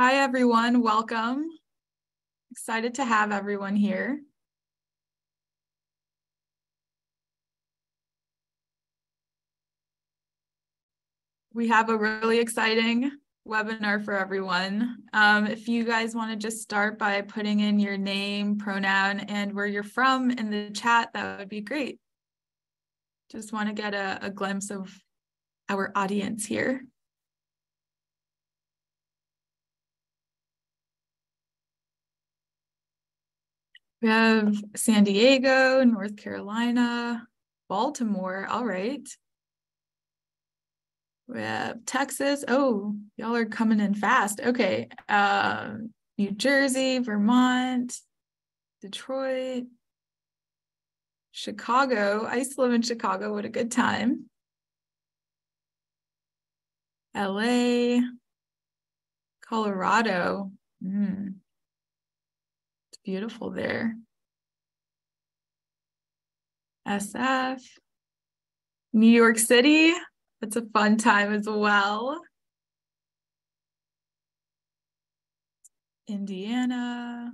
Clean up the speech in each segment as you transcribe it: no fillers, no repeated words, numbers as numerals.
Hi, everyone. Welcome. Excited to have everyone here. We have a really exciting webinar for everyone. If you guys want to just start by putting in your name, pronoun, and where you're from in the chat, that would be great. Just want to get a glimpse of our audience here. We have San Diego, North Carolina, Baltimore. All right. We have Texas. Oh, y'all are coming in fast. Okay. New Jersey, Vermont, Detroit, Chicago. I used to live in Chicago. What a good time. LA, Colorado. It's beautiful there. SF, New York City. It's a fun time as well. Indiana.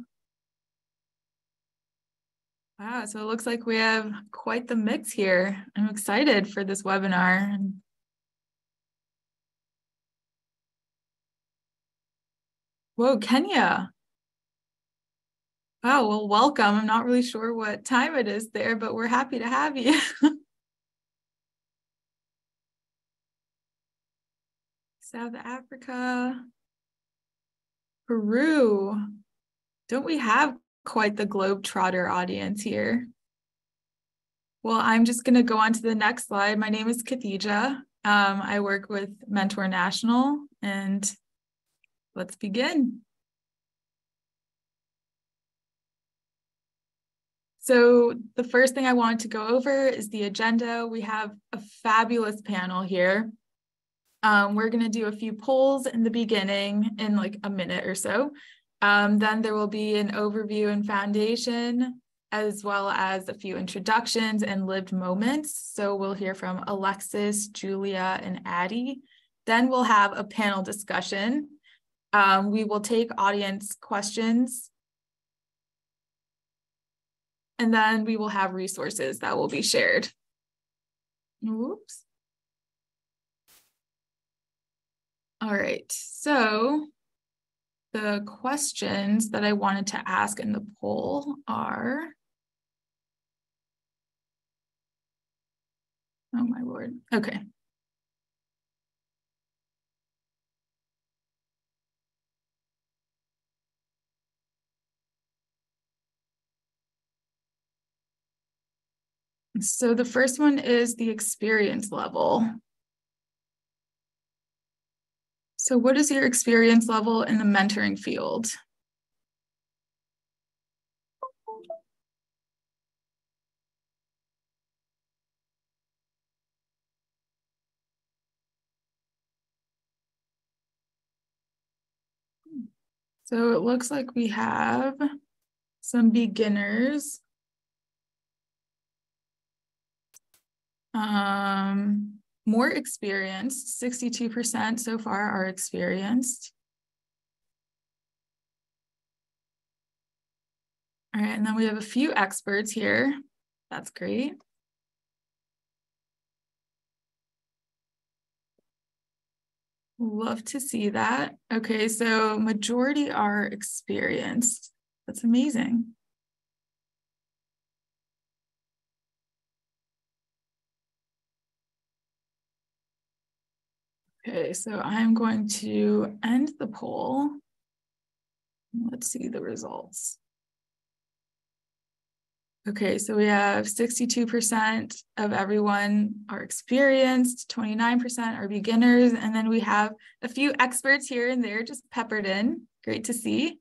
Wow, so it looks like we have quite the mix here. I'm excited for this webinar. Whoa, Kenya. Wow, well, welcome. I'm not really sure what time it is there, but we're happy to have you. South Africa, Peru. Don't we have quite the globetrotter audience here? Well, I'm just going to go on to the next slide. My name is Khadija. I work with Mentor National, and let's begin. So the first thing I wanted to go over is the agenda. We have a fabulous panel here. We're going to do a few polls in the beginning in like a minute or so. Then there will be an overview and foundation, as well as a few introductions and lived moments. So we'll hear from Alexis, Julia, and Addie. Then we'll have a panel discussion. We will take audience questions. And then we will have resources that will be shared. Whoops. All right, so the questions that I wanted to ask in the poll are, oh my Lord, okay. So the first one is the experience level. So what is your experience level in the mentoring field? So it looks like we have some beginners. More experienced, 62% so far are experienced. All right, and then we have a few experts here. That's great. Love to see that. Okay, so majority are experienced. That's amazing. Okay, so I'm going to end the poll. Let's see the results. Okay, so we have 62% of everyone are experienced, 29% are beginners, and then we have a few experts here and there just peppered in. Great to see.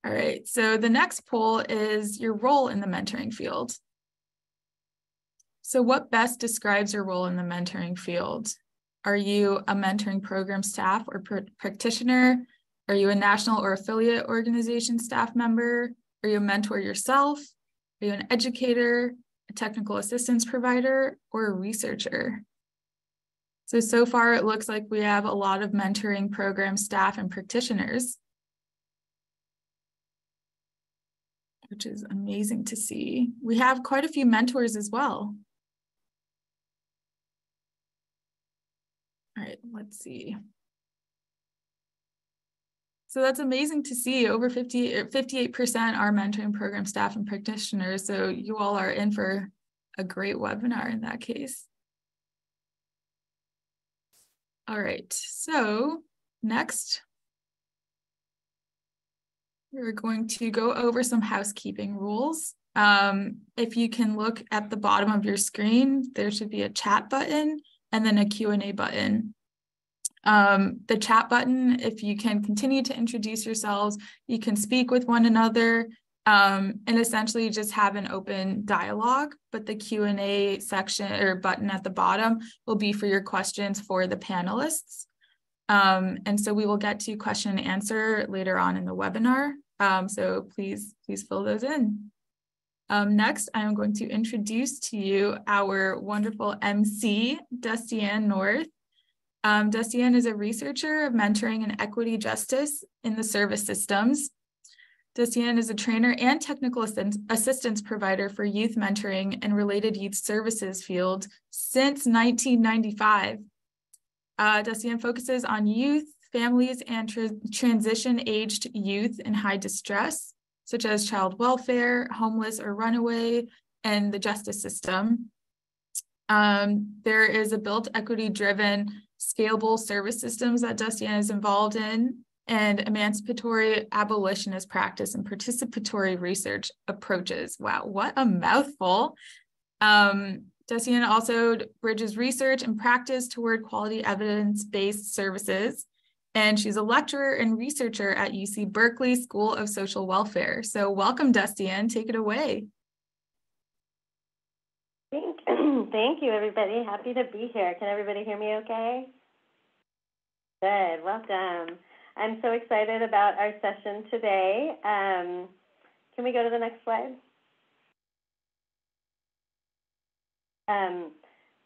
All right, so the next poll is your role in the mentoring field. So what best describes your role in the mentoring field? Are you a mentoring program staff or practitioner? Are you a national or affiliate organization staff member? Are you a mentor yourself? Are you an educator, a technical assistance provider, or a researcher? So far it looks like we have a lot of mentoring program staff and practitioners, which is amazing to see. We have quite a few mentors as well. All right, let's see. So that's amazing to see. Over 58% are mentoring program staff and practitioners. So you all are in for a great webinar in that case. All right, so next, we're going to go over some housekeeping rules. If you can look at the bottom of your screen, there should be a chat button and then a Q&A button. The chat button, if you can continue to introduce yourselves, you can speak with one another and essentially just have an open dialogue, but the Q&A section or button at the bottom will be for your questions for the panelists. And so we will get to question and answer later on in the webinar. So please fill those in. Next, I am going to introduce to you our wonderful MC, Dustianne North. Dustianne is a researcher of mentoring and equity justice in the service systems. Dustianne is a trainer and technical assistance provider for youth mentoring and related youth services field since 1995. Dustianne focuses on youth, families, and transition-aged youth in high distress, such as child welfare, homeless or runaway, and the justice system. There is a built equity-driven scalable service systems that Dustianne is involved in, and emancipatory abolitionist practice and participatory research approaches. Wow, what a mouthful. Dustianne also bridges research and practice toward quality evidence-based services, and she's a lecturer and researcher at UC Berkeley School of Social Welfare. So welcome, Dustianne, take it away. Thank you, everybody. Happy to be here. Can everybody hear me okay? Good, welcome. I'm so excited about our session today. Can we go to the next slide?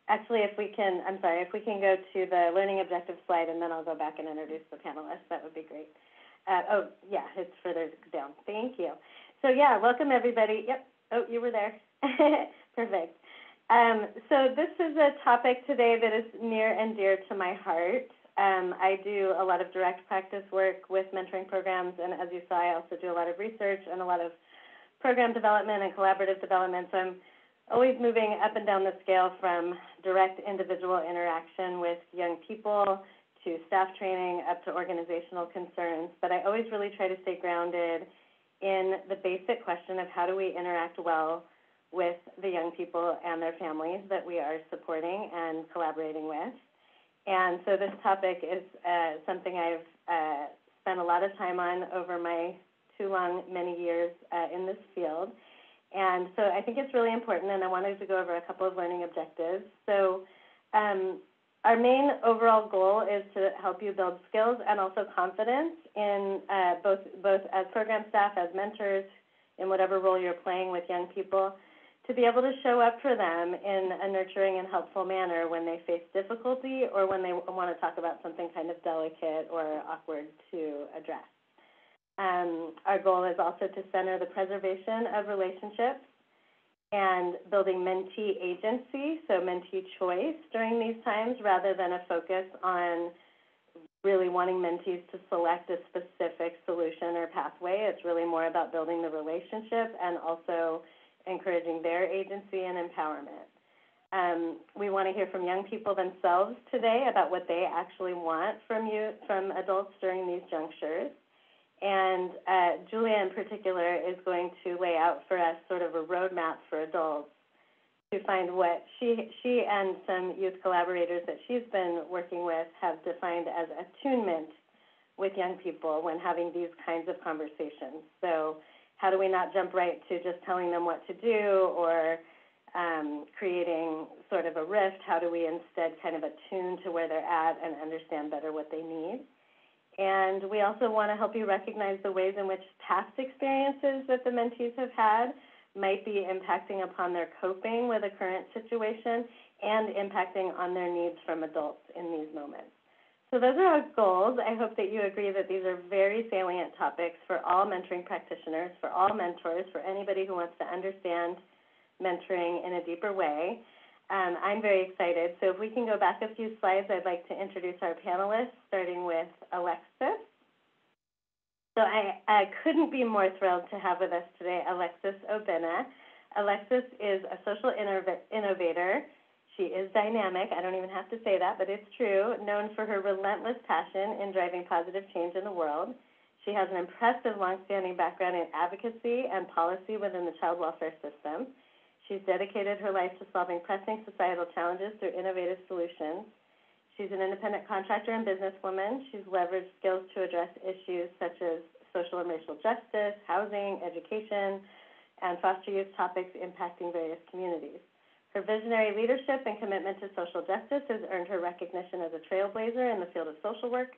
Actually, if we can, I'm sorry, if we can go to the learning objective slide and then I'll go back and introduce the panelists, that would be great. Oh, yeah, it's further down. Thank you. So yeah, welcome everybody. Yep, oh, you were there. Perfect. So this is a topic today that is near and dear to my heart. I do a lot of direct practice work with mentoring programs, and as you saw, I also do a lot of research and a lot of program development and collaborative development. So I'm always moving up and down the scale from direct individual interaction with young people to staff training up to organizational concerns. But I always really try to stay grounded in the basic question of how do we interact well with the young people and their families that we are supporting and collaborating with. And so this topic is something I've spent a lot of time on over my many years in this field. And so I think it's really important, and I wanted to go over a couple of learning objectives. So our main overall goal is to help you build skills and also confidence in both as program staff, as mentors, in whatever role you're playing with young people, to be able to show up for them in a nurturing and helpful manner when they face difficulty or when they want to talk about something kind of delicate or awkward to address. Our goal is also to center the preservation of relationships and building mentee agency, so mentee choice during these times, rather than a focus on really wanting mentees to select a specific solution or pathway. It's really more about building the relationship and also encouraging their agency and empowerment. We want to hear from young people themselves today about what they actually want from adults during these junctures. And Julia in particular is going to lay out for us sort of a roadmap for adults to find what she and some youth collaborators that she's been working with have defined as attunement with young people when having these kinds of conversations. So how do we not jump right to just telling them what to do or creating sort of a rift? How do we instead kind of attune to where they're at and understand better what they need? And we also want to help you recognize the ways in which past experiences that the mentees have had might be impacting upon their coping with a current situation and impacting on their needs from adults in these moments. So those are our goals. I hope that you agree that these are very salient topics for all mentoring practitioners, for all mentors, for anybody who wants to understand mentoring in a deeper way. I'm very excited. So if we can go back a few slides, I'd like to introduce our panelists, starting with Alexis. So I couldn't be more thrilled to have with us today Alexis Obena. Alexis is a social innovator. She is dynamic. I don't even have to say that, but it's true. Known for her relentless passion in driving positive change in the world. She has an impressive longstanding background in advocacy and policy within the child welfare system. She's dedicated her life to solving pressing societal challenges through innovative solutions. She's an independent contractor and businesswoman. She's leveraged skills to address issues such as social and racial justice, housing, education, and foster youth topics impacting various communities. Her visionary leadership and commitment to social justice has earned her recognition as a trailblazer in the field of social work.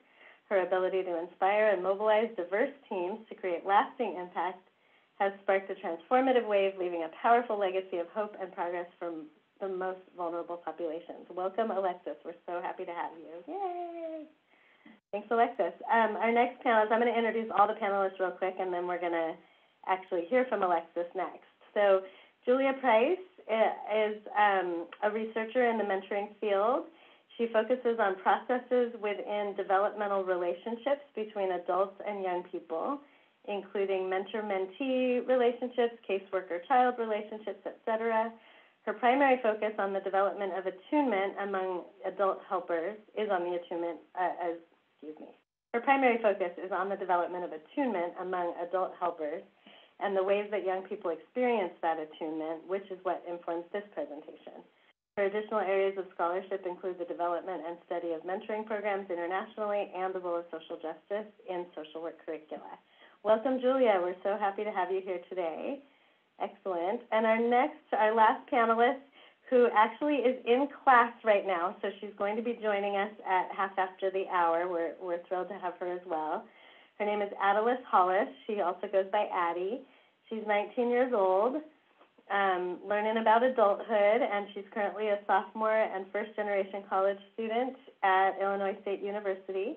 Her ability to inspire and mobilize diverse teams to create lasting impact has sparked a transformative wave, leaving a powerful legacy of hope and progress from the most vulnerable populations. Welcome, Alexis. We're so happy to have you. Yay! Thanks, Alexis. Our next panelist, I'm going to introduce all the panelists real quick, and then we're going to actually hear from Alexis next. So Julia Price is a researcher in the mentoring field. She focuses on processes within developmental relationships between adults and young people, including mentor-mentee relationships, caseworker-child relationships, etc. Her primary focus on the development of attunement among adult helpers is on the attunement, Her primary focus is on the development of attunement among adult helpers and the ways that young people experience that attunement, which is what informs this presentation. Her additional areas of scholarship include the development and study of mentoring programs internationally and the role of social justice in social work curricula. Welcome, Julia. We're so happy to have you here today. Excellent. And our last panelist, who actually is in class right now, so she's going to be joining us at half after the hour. We're thrilled to have her as well. Her name is Adelis Hollis. She also goes by Addie. She's 19 years old, learning about adulthood, and she's currently a sophomore and first-generation college student at Illinois State University.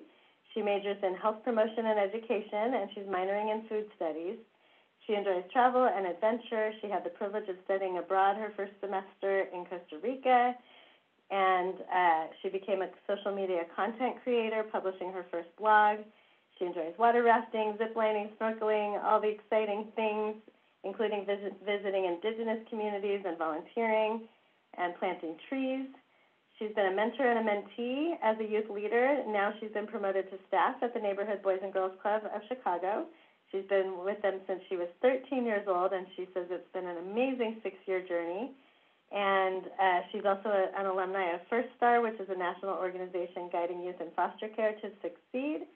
She majors in health promotion and education, and she's minoring in food studies. She enjoys travel and adventure. She had the privilege of studying abroad her first semester in Costa Rica, and she became a social media content creator, publishing her first blog. She enjoys water rafting, ziplining, snorkeling, all the exciting things, including visiting indigenous communities and volunteering and planting trees. She's been a mentor and a mentee as a youth leader. Now she's been promoted to staff at the Neighborhood Boys and Girls Club of Chicago. She's been with them since she was 13 years old, and she says it's been an amazing 6-year journey. And she's also an alumni of First Star, which is a national organization guiding youth in foster care to succeed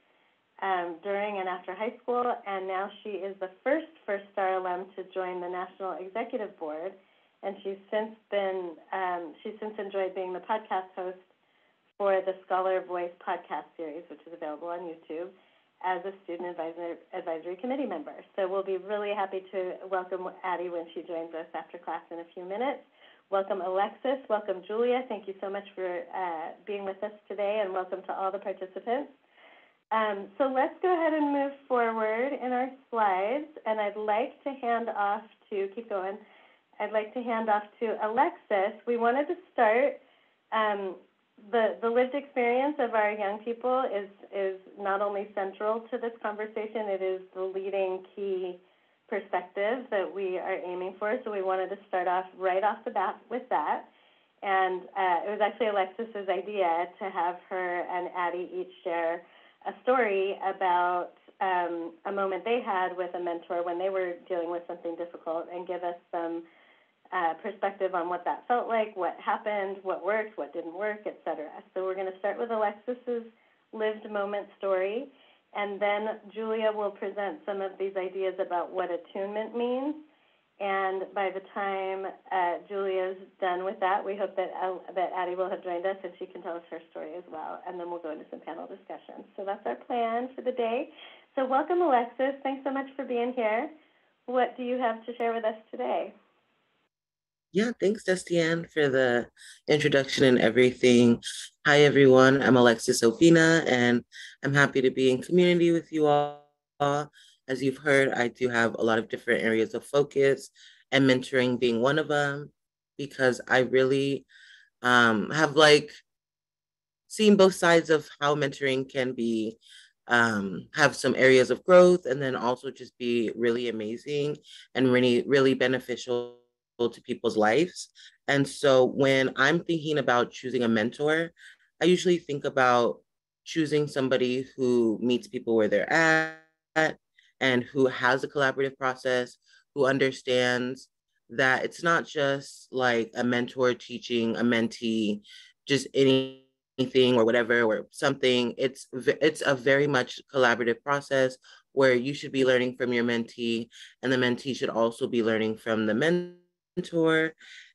during and after high school. And now she is the first Star alum to join the National Executive Board. And she's since enjoyed being the podcast host for the Scholar Voice podcast series, which is available on YouTube, as a student advisory committee member. So we'll be really happy to welcome Addie when she joins us after class in a few minutes. Welcome, Alexis. Welcome, Julia. Thank you so much for being with us today, and welcome to all the participants. So let's go ahead and move forward in our slides, and I'd like to hand off to, I'd like to hand off to Alexis. We wanted to start, the lived experience of our young people is not only central to this conversation, it is the leading key perspective that we are aiming for, so we wanted to start off right off the bat with that. And it was actually Alexis's idea to have her and Addie each share a story about a moment they had with a mentor when they were dealing with something difficult, and give us some perspective on what that felt like, what happened, what worked, what didn't work, et cetera. So we're going to start with Alexis's lived moment story, and then Julia will present some of these ideas about what attunement means. And by the time Julia's done with that, we hope that Addie will have joined us and she can tell us her story as well, and then we'll go into some panel discussion. So that's our plan for the day. So welcome, Alexis. Thanks so much for being here. What do you have to share with us today? Yeah, thanks, Destian, for the introduction and everything. Hi, everyone. I'm Alexis Opina, and I'm happy to be in community with you all. As you've heard, I do have a lot of different areas of focus, and mentoring being one of them, because I really have seen both sides of how mentoring can be have some areas of growth and then also just be really amazing and really beneficial to people's lives. And so when I'm thinking about choosing a mentor, I usually think about choosing somebody who meets people where they're at and who has a collaborative process, who understands that it's not just like a mentor teaching a mentee just anything or whatever or something. It's a very much collaborative process where you should be learning from your mentee and the mentee should also be learning from the mentor,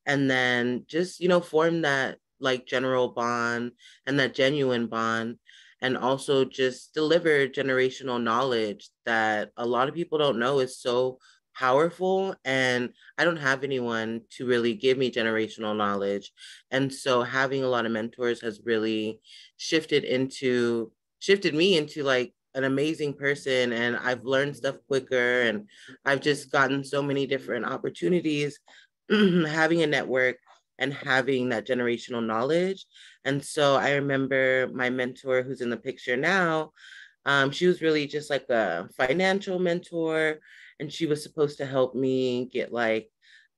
and then just form that like general bond and that genuine bond, and also just deliver generational knowledge that a lot of people don't know is so powerful. And I don't have anyone to really give me generational knowledge. And so having a lot of mentors has really shifted me into like an amazing person, and I've learned stuff quicker, and I've just gotten so many different opportunities having a network and having that generational knowledge. And so I remember my mentor who's in the picture now, she was really just like a financial mentor, and she was supposed to help me get like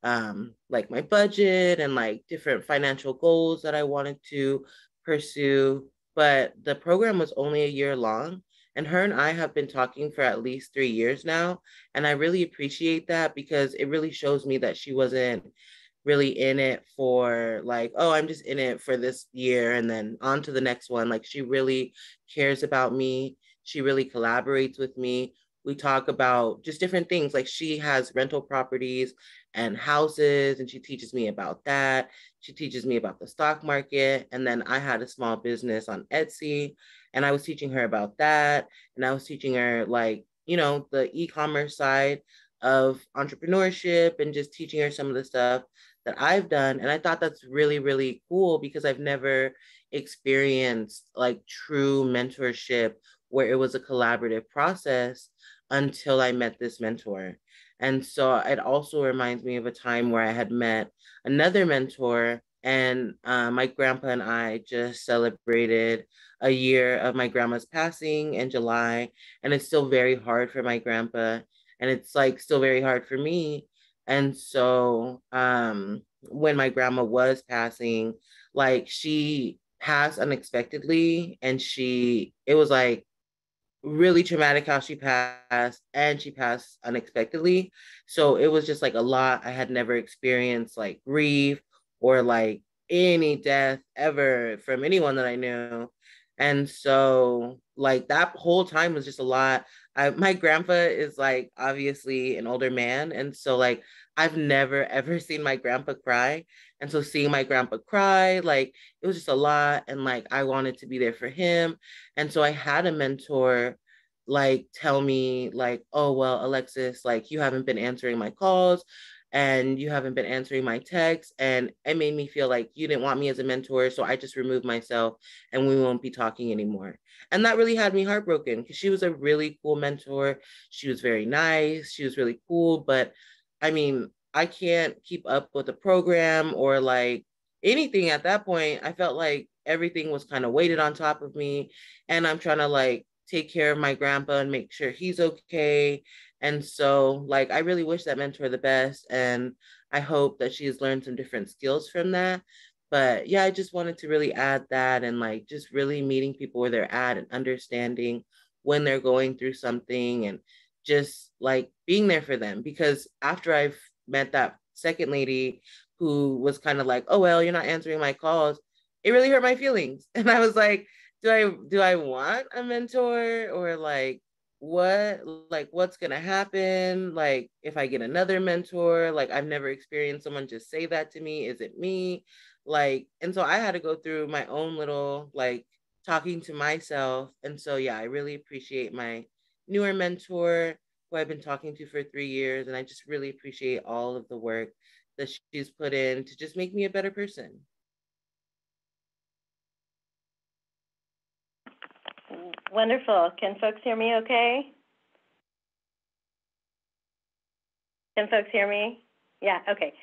my budget and like different financial goals that I wanted to pursue. But the program was only a year long, and her and I have been talking for at least 3 years now. And I really appreciate that because it really shows me that she wasn't really in it for like, oh, I'm just in it for this year and then on to the next one. Like she really cares about me. She really collaborates with me. We talk about just different things. Like she has rental properties and houses, and she teaches me about that. She teaches me about the stock market. And then I had a small business on Etsy, and I was teaching her about that. And I was teaching her like, the e-commerce side of entrepreneurship and just teaching her some of the stuff that I've done. And I thought that's really, really cool because I've never experienced like true mentorship where it was a collaborative process until I met this mentor. And so it also reminds me of a time where I had met another mentor, and my grandpa and I just celebrated a year of my grandma's passing in July. And it's still very hard for my grandpa, and it's like still very hard for me. And so when my grandma was passing, like she passed unexpectedly, and it was like really traumatic how she passed, and she passed unexpectedly. So it was just like a lot. I had never experienced like grief or like any death ever from anyone that I knew. And so like that whole time was just a lot. My grandpa is like obviously an older man, and so like I've never ever seen my grandpa cry. And so seeing my grandpa cry, like it was just a lot, and like I wanted to be there for him. And so I had a mentor like tell me like, oh, well, Alexis, like you haven't been answering my calls and you haven't been answering my texts. And it made me feel like you didn't want me as a mentor. So I just removed myself and we won't be talking anymore. And that really had me heartbroken because she was a really cool mentor. She was very nice. She was really cool. But I mean, I can't keep up with the program or like anything at that point. I felt like everything was kind of weighted on top of me. And I'm trying to like take care of my grandpa and make sure he's okay. And so, like, I really wish that mentor the best. And I hope that she has learned some different skills from that. But yeah, I just wanted to really add that, and like just really meeting people where they're at and understanding when they're going through something and just like being there for them. Because after I've met that second lady who was kind of like, oh, well, you're not answering my calls, it really hurt my feelings. And I was like, do I want a mentor, or what's gonna happen like if I get another mentor? Like I've never experienced someone just say that to me. Is it me? Like, and so I had to go through my own little like talking to myself. And so yeah, I really appreciate my newer mentor who I've been talking to for 3 years, and I just really appreciate all of the work that she's put in to just make me a better person. Wonderful. Can folks hear me okay? Can folks hear me? Yeah, okay.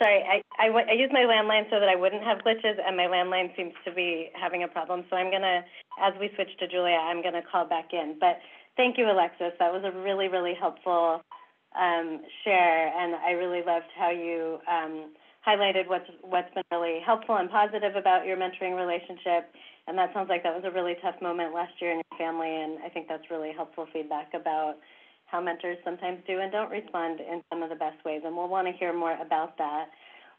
Sorry, I used my landline so that I wouldn't have glitches, and my landline seems to be having a problem. So I'm going to, as we switch to Julia, I'm going to call back in. But thank you, Alexis. That was a really, really helpful share, and I really loved how you highlighted what's been really helpful and positive about your mentoring relationship. And that sounds like that was a really tough moment last year in your family, and I think that's really helpful feedback about how mentors sometimes do and don't respond in some of the best ways, and we'll want to hear more about that.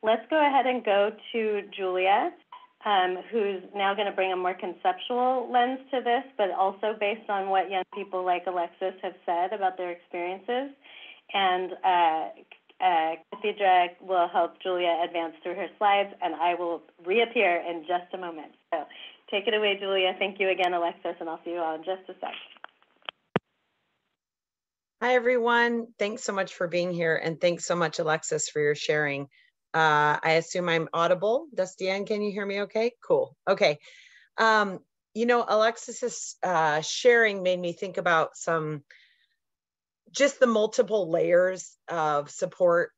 Let's go ahead and go to Julia, who's now going to bring a more conceptual lens to this, but also based on what young people like Alexis have said about their experiences. And Cathedra will help Julia advance through her slides, and I will reappear in just a moment. So take it away, Julia. Thank you again, Alexis, and I'll see you all in just a sec. Hi, everyone. Thanks so much for being here. And thanks so much, Alexis, for your sharing. I assume I'm audible. Dustian, can you hear me okay? Cool. Okay. You know, Alexis's sharing made me think about just the multiple layers of support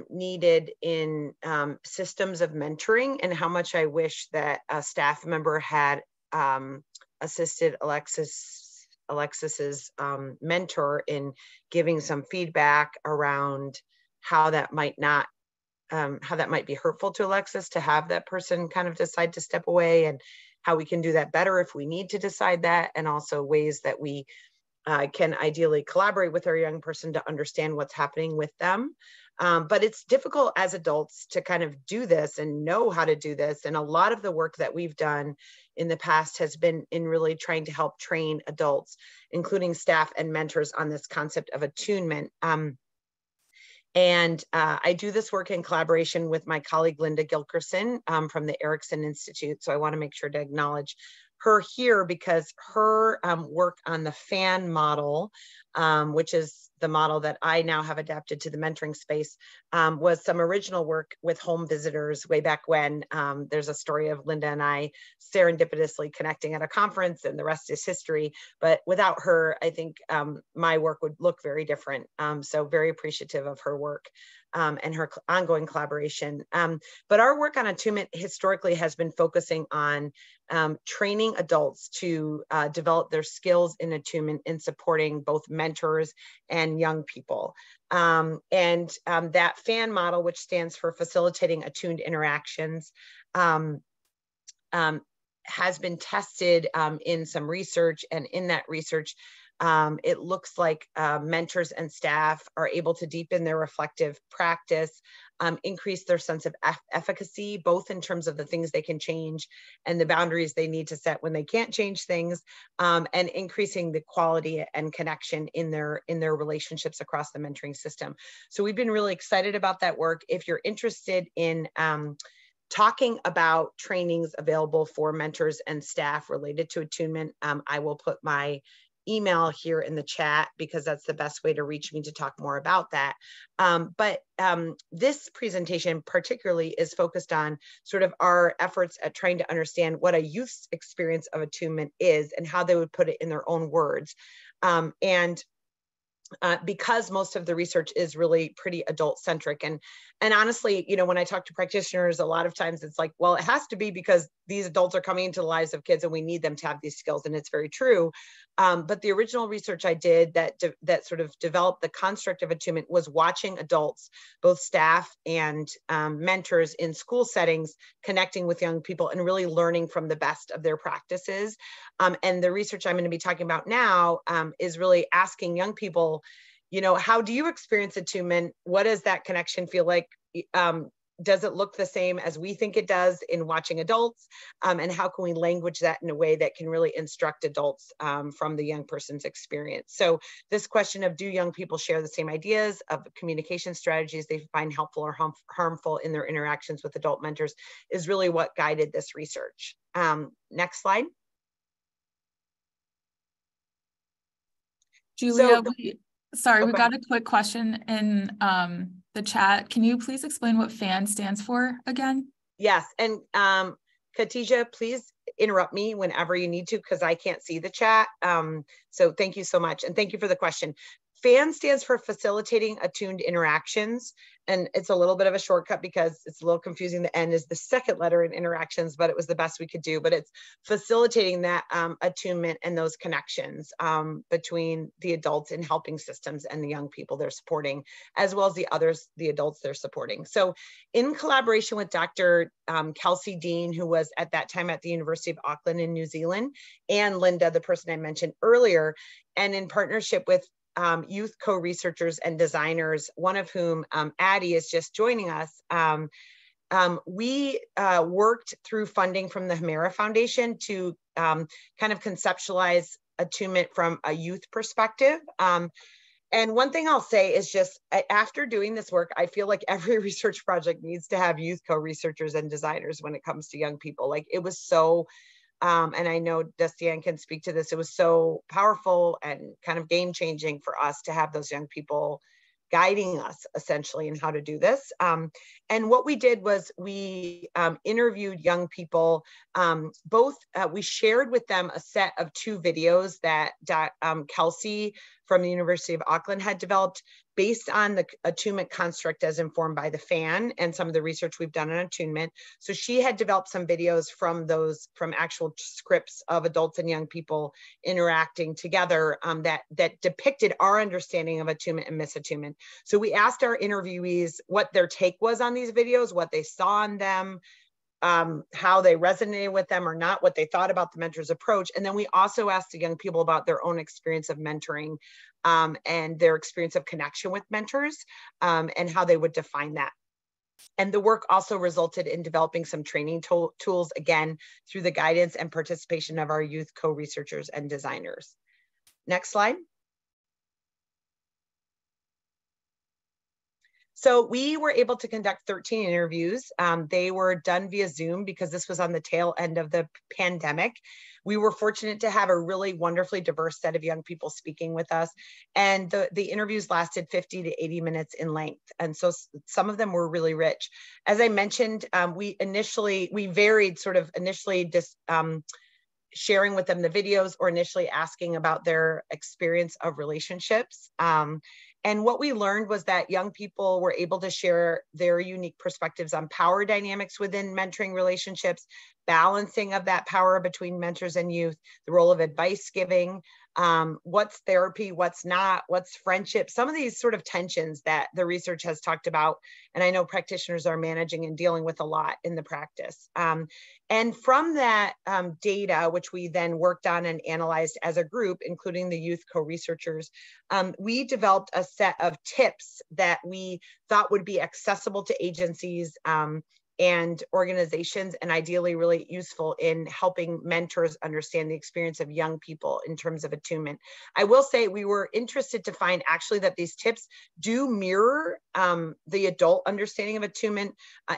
needed in systems of mentoring, and how much I wish that a staff member had assisted Alexis's mentor in giving some feedback around how that might be hurtful to Alexis to have that person kind of decide to step away, and how we can do that better if we need to decide that, and also ways that we can ideally collaborate with our young person to understand what's happening with them. But it's difficult as adults to kind of do this and know how to do this. And a lot of the work that we've done in the past has been in really trying to help train adults, including staff and mentors, on this concept of attunement. I do this work in collaboration with my colleague, Linda Gilkerson, from the Erickson Institute. So I want to make sure to acknowledge her here, because her work on the FAN model, which is the model that I now have adapted to the mentoring space, was some original work with home visitors way back when. There's a story of Linda and I serendipitously connecting at a conference, and the rest is history. But without her, I think my work would look very different. So very appreciative of her work and her ongoing collaboration. But our work on attunement historically has been focusing on training adults to develop their skills in attunement in supporting both mentors and young people. That FAN model, which stands for Facilitating Attuned Interactions, has been tested in some research, and in that research, it looks like mentors and staff are able to deepen their reflective practice, increase their sense of efficacy, both in terms of the things they can change and the boundaries they need to set when they can't change things, and increasing the quality and connection in their relationships across the mentoring system. So we've been really excited about that work. If you're interested in talking about trainings available for mentors and staff related to attunement, I will put my email here in the chat, because that's the best way to reach me to talk more about that. But this presentation particularly is focused on sort of our efforts at trying to understand what a youth's experience of attunement is and how they would put it in their own words. Because most of the research is really pretty adult centric. And honestly, you know, when I talk to practitioners, a lot of times it's like, well, it has to be because these adults are coming into the lives of kids and we need them to have these skills. And it's very true. But the original research I did that sort of developed the construct of attunement was watching adults, both staff and mentors in school settings, connecting with young people and really learning from the best of their practices. And the research I'm going to be talking about now is really asking young people, you know, how do you experience attunement? What does that connection feel like? Does it look the same as we think it does in watching adults? And how can we language that in a way that can really instruct adults from the young person's experience? So this question of, do young people share the same ideas of communication strategies they find helpful or harmful in their interactions with adult mentors is really what guided this research. Next slide. Julia, Sorry, we Okay. got a quick question in the chat. Can you please explain what FAN stands for again? Yes, and Khadija, please interrupt me whenever you need to, because I can't see the chat. So thank you so much, and thank you for the question. FAN stands for Facilitating Attuned Interactions, and it's a little bit of a shortcut because it's a little confusing. The N is the second letter in interactions, but it was the best we could do. But it's facilitating that attunement and those connections between the adults in helping systems and the young people they're supporting, as well as the adults they're supporting. So in collaboration with Dr. Kelsey Dean, who was at that time at the University of Auckland in New Zealand, and Linda, the person I mentioned earlier, and in partnership with youth co-researchers and designers, one of whom, Addie, is just joining us. We worked through funding from the Hemera Foundation to kind of conceptualize attunement from a youth perspective. And one thing I'll say is just after doing this work, I feel like every research project needs to have youth co-researchers and designers when it comes to young people. Like it was so, and I know Destian can speak to this, it was so powerful and kind of game changing for us to have those young people guiding us essentially in how to do this. And what we did was we interviewed young people, we shared with them a set of 2 videos that Kelsey from the University of Auckland had developed based on the attunement construct as informed by the FAN and some of the research we've done on attunement. So she had developed some videos from actual scripts of adults and young people interacting together that depicted our understanding of attunement and misattunement. So we asked our interviewees what their take was on these videos, what they saw in them, how they resonated with them or not, what they thought about the mentor's approach. And then we also asked the young people about their own experience of mentoring and their experience of connection with mentors and how they would define that. And the work also resulted in developing some training tools, again, through the guidance and participation of our youth co-researchers and designers. Next slide. So we were able to conduct 13 interviews. They were done via Zoom because this was on the tail end of the pandemic. We were fortunate to have a really wonderfully diverse set of young people speaking with us. And the interviews lasted 50 to 80 minutes in length. And so some of them were really rich. As I mentioned, we varied sort of initially just sharing with them the videos or initially asking about their experience of relationships. And what we learned was that young people were able to share their unique perspectives on power dynamics within mentoring relationships, balancing of that power between mentors and youth, the role of advice giving, what's therapy, what's not, what's friendship, some of these sort of tensions that the research has talked about. And I know practitioners are managing and dealing with a lot in the practice. And from that data, which we then worked on and analyzed as a group, including the youth co-researchers, we developed a set of tips that we thought would be accessible to agencies and organizations, and ideally really useful in helping mentors understand the experience of young people in terms of attunement. I will say we were interested to find actually that these tips do mirror the adult understanding of attunement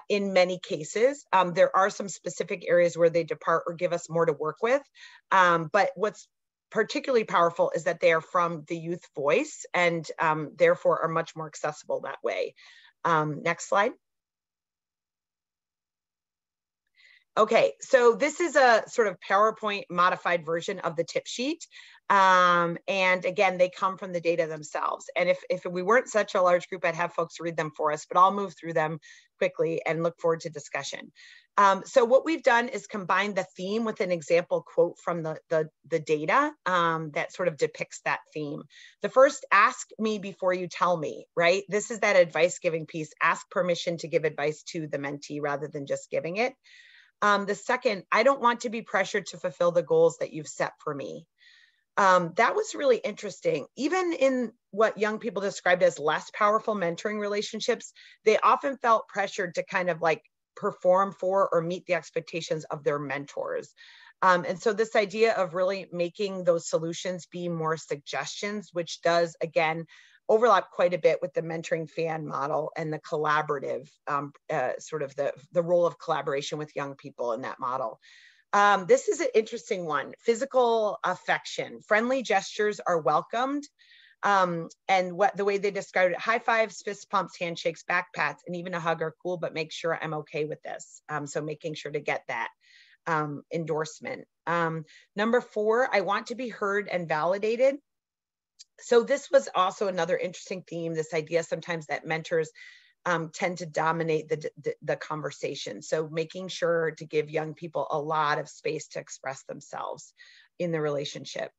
in many cases. There are some specific areas where they depart or give us more to work with, but what's particularly powerful is that they are from the youth voice and therefore are much more accessible that way. Next slide. Okay, so this is a sort of PowerPoint modified version of the tip sheet. And again, they come from the data themselves. And if we weren't such a large group, I'd have folks read them for us, but I'll move through them quickly and look forward to discussion. So what we've done is combine the theme with an example quote from the data that sort of depicts that theme. The first, ask me before you tell me, right? This is that advice giving piece. Ask permission to give advice to the mentee rather than just giving it. The second, I don't want to be pressured to fulfill the goals that you've set for me. That was really interesting. Even in what young people described as less powerful mentoring relationships, they often felt pressured to kind of like perform for or meet the expectations of their mentors. And so this idea of really making those solutions be more suggestions, which does, again, overlap quite a bit with the mentoring FAN model and the collaborative, sort of the role of collaboration with young people in that model. This is an interesting one. Physical affection. Friendly gestures are welcomed. And the way they described it: high fives, fist pumps, handshakes, back pats, and even a hug are cool, but make sure I'm okay with this. So making sure to get that endorsement. Number 4, I want to be heard and validated. So this was also another interesting theme, this idea sometimes that mentors tend to dominate the conversation. So making sure to give young people a lot of space to express themselves in the relationship.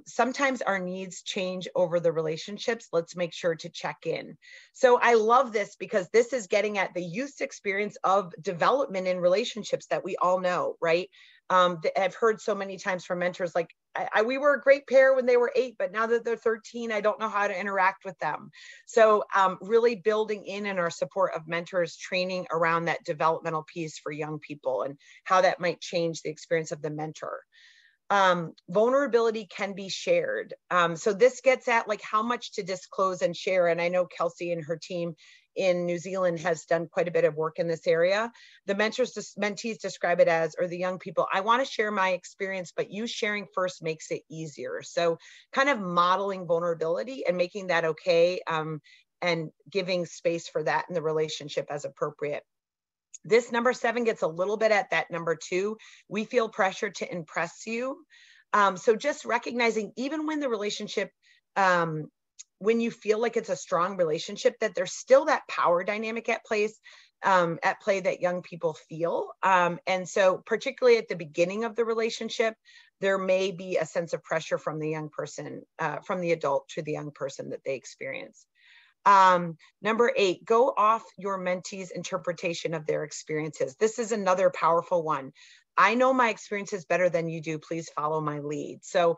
Sometimes our needs change over the relationships. Let's make sure to check in. So I love this because this is getting at the youth's experience of development in relationships that we all know, right? I've heard so many times from mentors, like, we were a great pair when they were 8, but now that they're 13, I don't know how to interact with them. So really building in our support of mentors, training around that developmental piece for young people and how that might change the experience of the mentor. Vulnerability can be shared. So this gets at like how much to disclose and share. And I know Kelsey and her team in New Zealand has done quite a bit of work in this area. The mentees describe it as, or the young people, I want to share my experience, but you sharing first makes it easier. So kind of modeling vulnerability and making that okay, and giving space for that in the relationship as appropriate. This number 7 gets a little bit at that number 2. We feel pressure to impress you. So just recognizing, even when the relationship, when you feel like it's a strong relationship, that there's still that power dynamic at play that young people feel. And so particularly at the beginning of the relationship, there may be a sense of pressure from the young person, from the adult to the young person that they experience. Number 8, go off your mentee's interpretation of their experiences. This is another powerful one. I know my experiences better than you do. Please follow my lead. So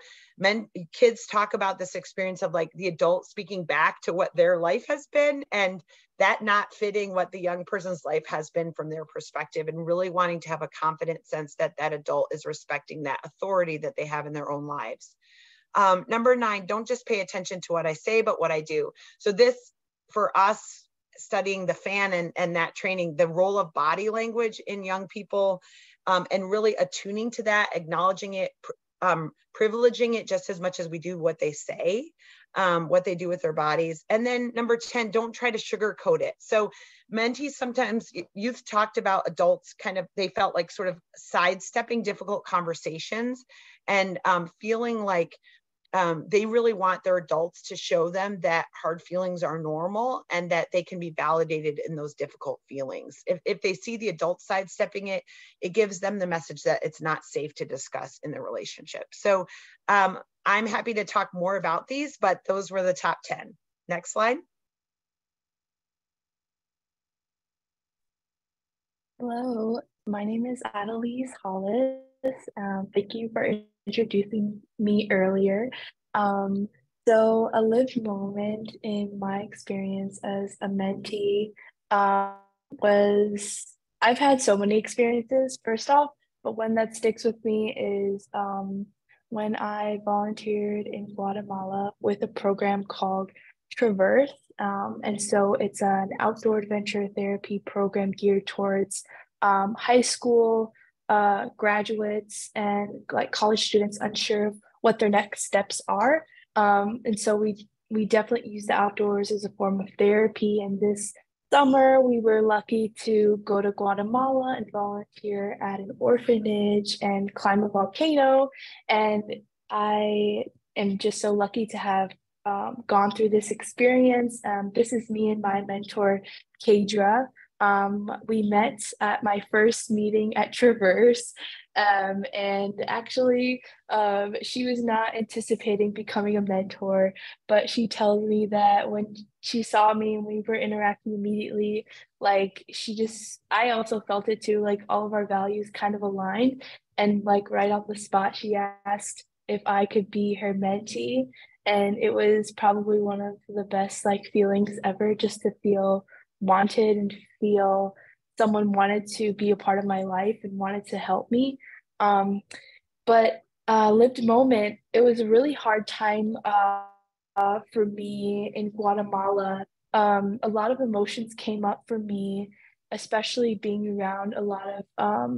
kids talk about this experience of like the adult speaking back to what their life has been, and that not fitting what the young person's life has been from their perspective, and really wanting to have a confident sense that that adult is respecting that authority that they have in their own lives. Number 9, don't just pay attention to what I say, but what I do. So this, for us studying the FAN and that training, the role of body language in young people, and really attuning to that, acknowledging it, privileging it just as much as we do what they say, what they do with their bodies. And then number 10, don't try to sugarcoat it. So mentees, sometimes you've talked about adults kind of, they felt like sort of sidestepping difficult conversations and feeling like they really want their adults to show them that hard feelings are normal and that they can be validated in those difficult feelings. If they see the adult sidestepping it, it gives them the message that it's not safe to discuss in the relationship. So I'm happy to talk more about these, but those were the top 10. Next slide. Hello, my name is Annalise Hollis. Thank you for introducing me earlier. So a lived moment in my experience as a mentee was, I've had so many experiences, first off, but one that sticks with me is when I volunteered in Guatemala with a program called Traverse. And so it's an outdoor adventure therapy program geared towards high school graduates and like college students unsure of what their next steps are. And so we definitely use the outdoors as a form of therapy. And this summer, we were lucky to go to Guatemala and volunteer at an orphanage and climb a volcano. And I am just so lucky to have gone through this experience. This is me and my mentor, Kadra. We met at my first meeting at Traverse, and actually she was not anticipating becoming a mentor, but she tells me that when she saw me and we were interacting immediately, like I also felt it too, like all of our values kind of aligned, and like right off the spot she asked if I could be her mentee. And it was probably one of the best like feelings ever, just to feel wanted and feel someone wanted to be a part of my life and wanted to help me. But lived moment, it was a really hard time for me in Guatemala. A lot of emotions came up for me, especially being around a lot of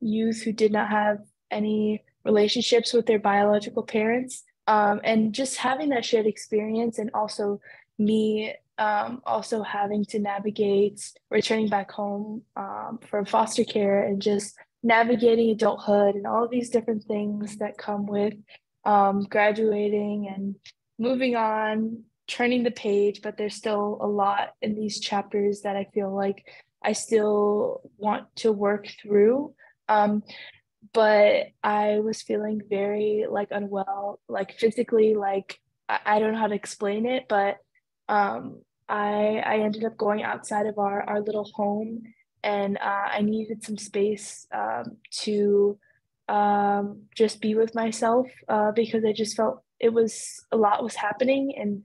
youth who did not have any relationships with their biological parents. And just having that shared experience, and also me also having to navigate returning back home for foster care, and just navigating adulthood and all of these different things that come with graduating and moving on, turning the page. But there's still a lot in these chapters that I feel like I still want to work through. But I was feeling very like unwell, like physically, like I don't know how to explain it, but I ended up going outside of our little home, and I needed some space to just be with myself because I just felt it was a lot was happening, and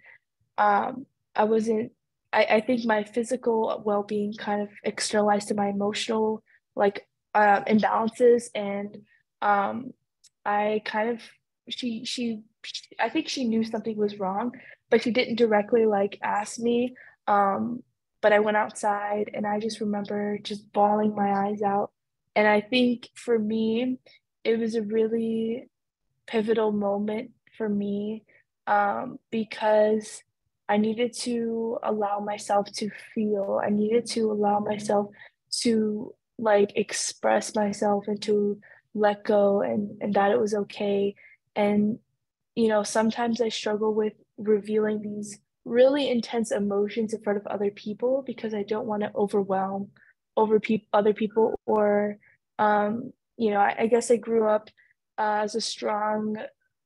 I wasn't. I think my physical well-being kind of externalized to my emotional like imbalances, and I kind of she I think she knew something was wrong, but she didn't directly like ask me. But I went outside, and I just remember just bawling my eyes out. And I think for me, it was a really pivotal moment for me because I needed to allow myself to feel. I needed to allow myself to like express myself and to let go, and that it was okay. And sometimes I struggle with revealing these really intense emotions in front of other people because I don't want to overwhelm other people, or I guess I grew up as a strong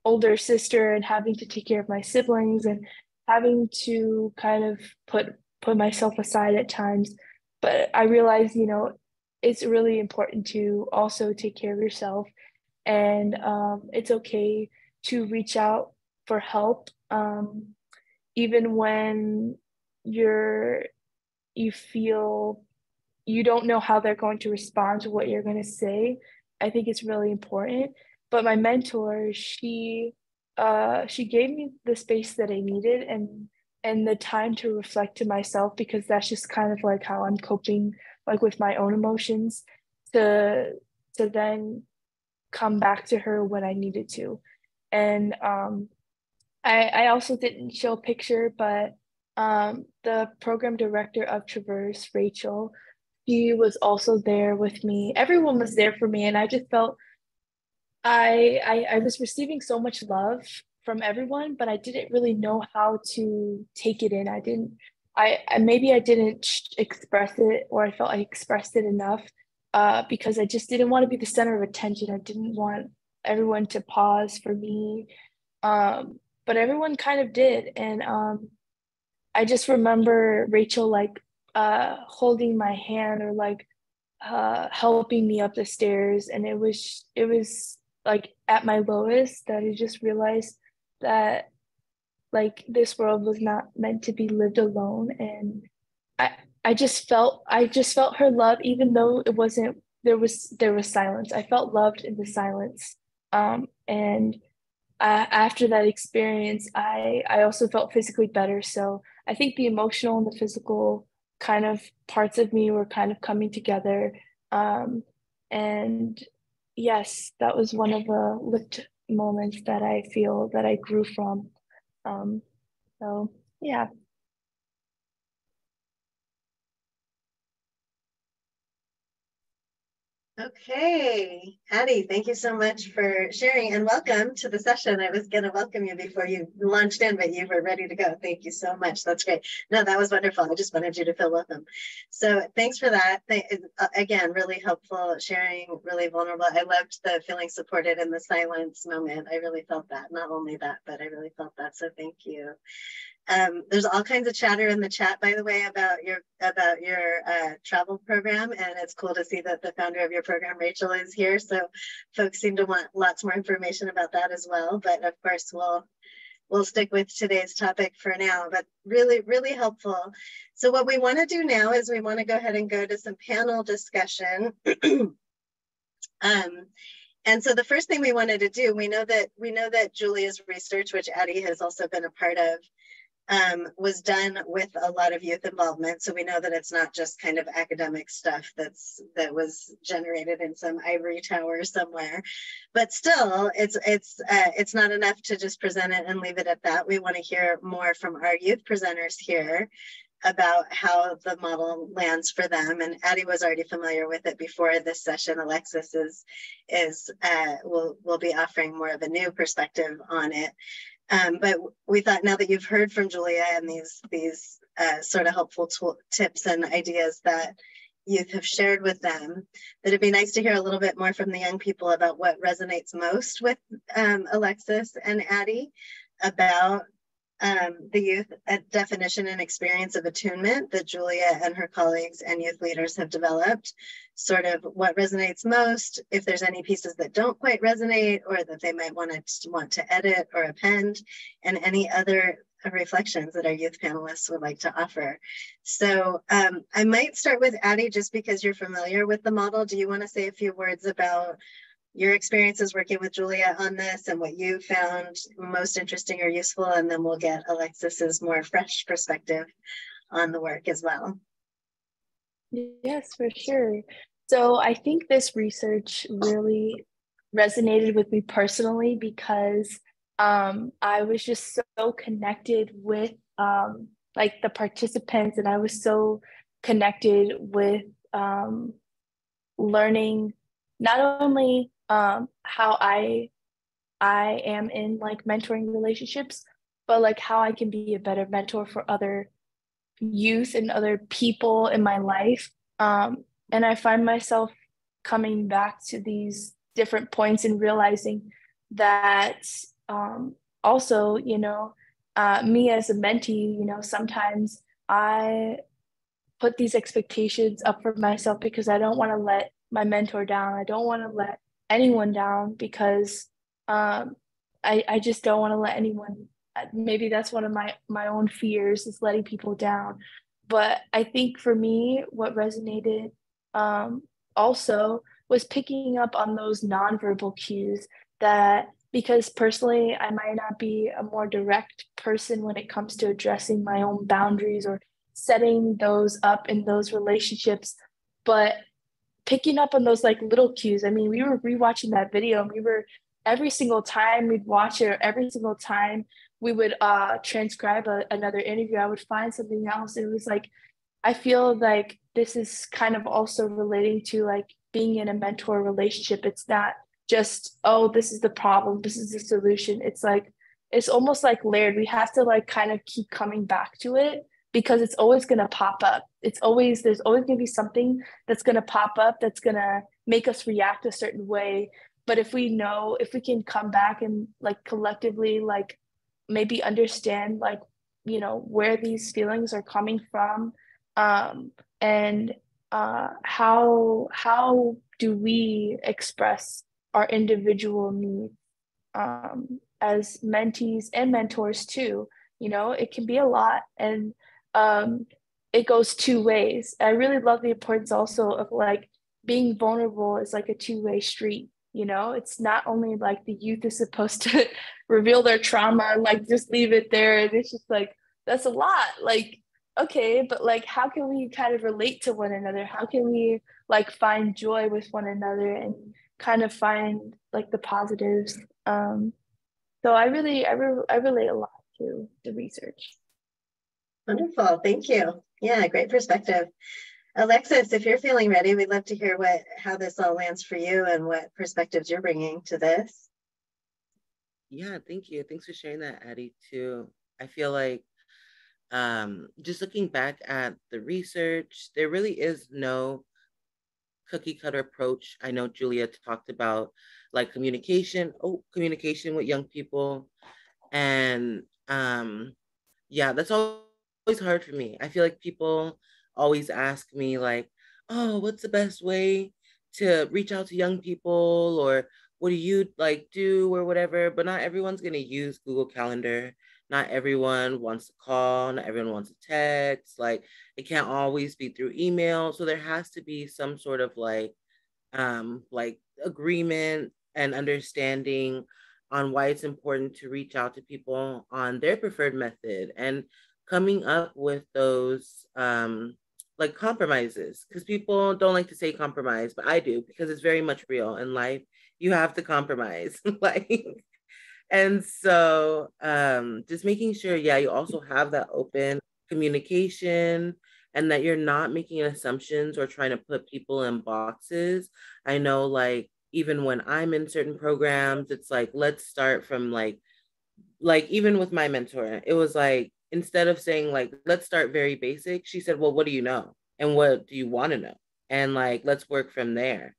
older sister, and having to take care of my siblings, and having to kind of put myself aside at times. But I realized, it's really important to also take care of yourself, and it's okay to reach out for help, even when you feel you don't know how they're going to respond to what you're going to say. I think it's really important. But my mentor, she gave me the space that I needed, and the time to reflect to myself, because that's just kind of like how I'm coping, like with my own emotions, to then come back to her when I needed to. And I also didn't show a picture, but the program director of Traverse, Rachel, she was also there with me. Everyone was there for me, and I just felt I was receiving so much love from everyone, but I didn't really know how to take it in. Maybe I didn't express it, or I felt I expressed it enough because I just didn't want to be the center of attention. I didn't want everyone to pause for me. But everyone kind of did. And I just remember Rachel like holding my hand, or like helping me up the stairs. And it was like at my lowest that I just realized that like this world was not meant to be lived alone. And I I just felt her love, even though it wasn't there was silence. I felt loved in the silence. And after that experience, I also felt physically better. So I think the emotional and the physical kind of parts of me were kind of coming together. And yes, that was one of the lift moments that I feel that I grew from. Um, so yeah. Okay, Addie, thank you so much for sharing, and welcome to the session. I was going to welcome you before you launched in, but you were ready to go. Thank you so much. That's great. No, that was wonderful. I just wanted you to feel welcome. So thanks for that. Again, really helpful sharing, really vulnerable. I loved the feeling supported in the silence moment. I really felt that. Not only that, but I really felt that. So thank you. There's all kinds of chatter in the chat, by the way, about your travel program, and it's cool to see that the founder of your program, Rachel, is here. So folks seem to want lots more information about that as well. But of course, we'll stick with today's topic for now. But really, really helpful. So what we want to do now is we want to go ahead and go to some panel discussion. And so the first thing we wanted to do, we know that Julia's research, which Addie has also been a part of, was done with a lot of youth involvement. So we know that it's not just kind of academic stuff that was generated in some ivory tower somewhere, but still it's not enough to just present it and leave it at that. We want to hear more from our youth presenters here about how the model lands for them. And Addie was already familiar with it before this session. Alexis will be offering more of a new perspective on it. But we thought, now that you've heard from Julia and these sort of helpful tips and ideas that youth have shared with them, that it'd be nice to hear a little bit more from the young people about what resonates most with Alexis and Addie about the youth definition and experience of attunement that Julia and her colleagues and youth leaders have developed, sort of what resonates most, if there's any pieces that don't quite resonate or that they might want to edit or append, and any other reflections that our youth panelists would like to offer. So I might start with Addie, just because you're familiar with the model. Do you want to say a few words about your experiences working with Julia on this and what you found most interesting or useful? And then we'll get Alexis's more fresh perspective on the work as well. Yes, for sure. So I think this research really resonated with me personally because I was just so connected with like the participants, and I was so connected with learning not only how I am in like mentoring relationships, but like how I can be a better mentor for other youth and other people in my life. And I find myself coming back to these different points and realizing that also, you know, me as a mentee, you know, sometimes I put these expectations up for myself because I don't want to let my mentor down. I don't want to let anyone down because I just don't want to let anyone, maybe that's one of my own fears, is letting people down. But I think for me, what resonated also was picking up on those nonverbal cues, that because personally, I might not be a more direct person when it comes to addressing my own boundaries or setting those up in those relationships, but picking up on those like little cues. I mean, we were rewatching that video, and we were, every single time we'd watch it, or every single time we would transcribe another interview, I would find something else. It was like, I feel like this is kind of also relating to like being in a mentor relationship. It's not just, oh, this is the problem, this is the solution. It's like, it's almost like layered. We have to like kind of keep coming back to it, because it's always going to pop up. There's always going to be something that's going to pop up that's going to make us react a certain way. But if we can come back and like collectively, like maybe understand, like, you know, where these feelings are coming from, and how do we express our individual needs as mentees and mentors too. You know, it can be a lot, and it goes two ways. I really love the importance also of like being vulnerable is like a two-way street. You know, it's not only like the youth is supposed to reveal their trauma and like just leave it there, and it's just like, that's a lot. Like, okay, but like, how can we kind of relate to one another? How can we like find joy with one another and kind of find like the positives? So I relate a lot to the research. Wonderful, thank you. Yeah, great perspective. Alexis, if you're feeling ready, we'd love to hear how this all lands for you and what perspectives you're bringing to this. Yeah, thank you. Thanks for sharing that, Addie, too. I feel like just looking back at the research, there really is no cookie cutter approach. I know Julia talked about like communication with young people. And yeah, that's always hard for me. I feel like people always ask me like, oh, what's the best way to reach out to young people, or what do you like do, or whatever. But not everyone's going to use Google Calendar. Not everyone wants to call, not everyone wants to text. Like, it can't always be through email. So there has to be some sort of like agreement and understanding on why it's important to reach out to people on their preferred method and coming up with those like compromises, because people don't like to say compromise, but I do, because it's very much real in life. You have to compromise. Like, and so just making sure, yeah, you also have that open communication and that you're not making assumptions or trying to put people in boxes. I know, like, even when I'm in certain programs, it's like, let's start from like even with my mentor, it was like, instead of saying like, let's start very basic, she said, well, what do you know? And what do you want to know? And like, let's work from there.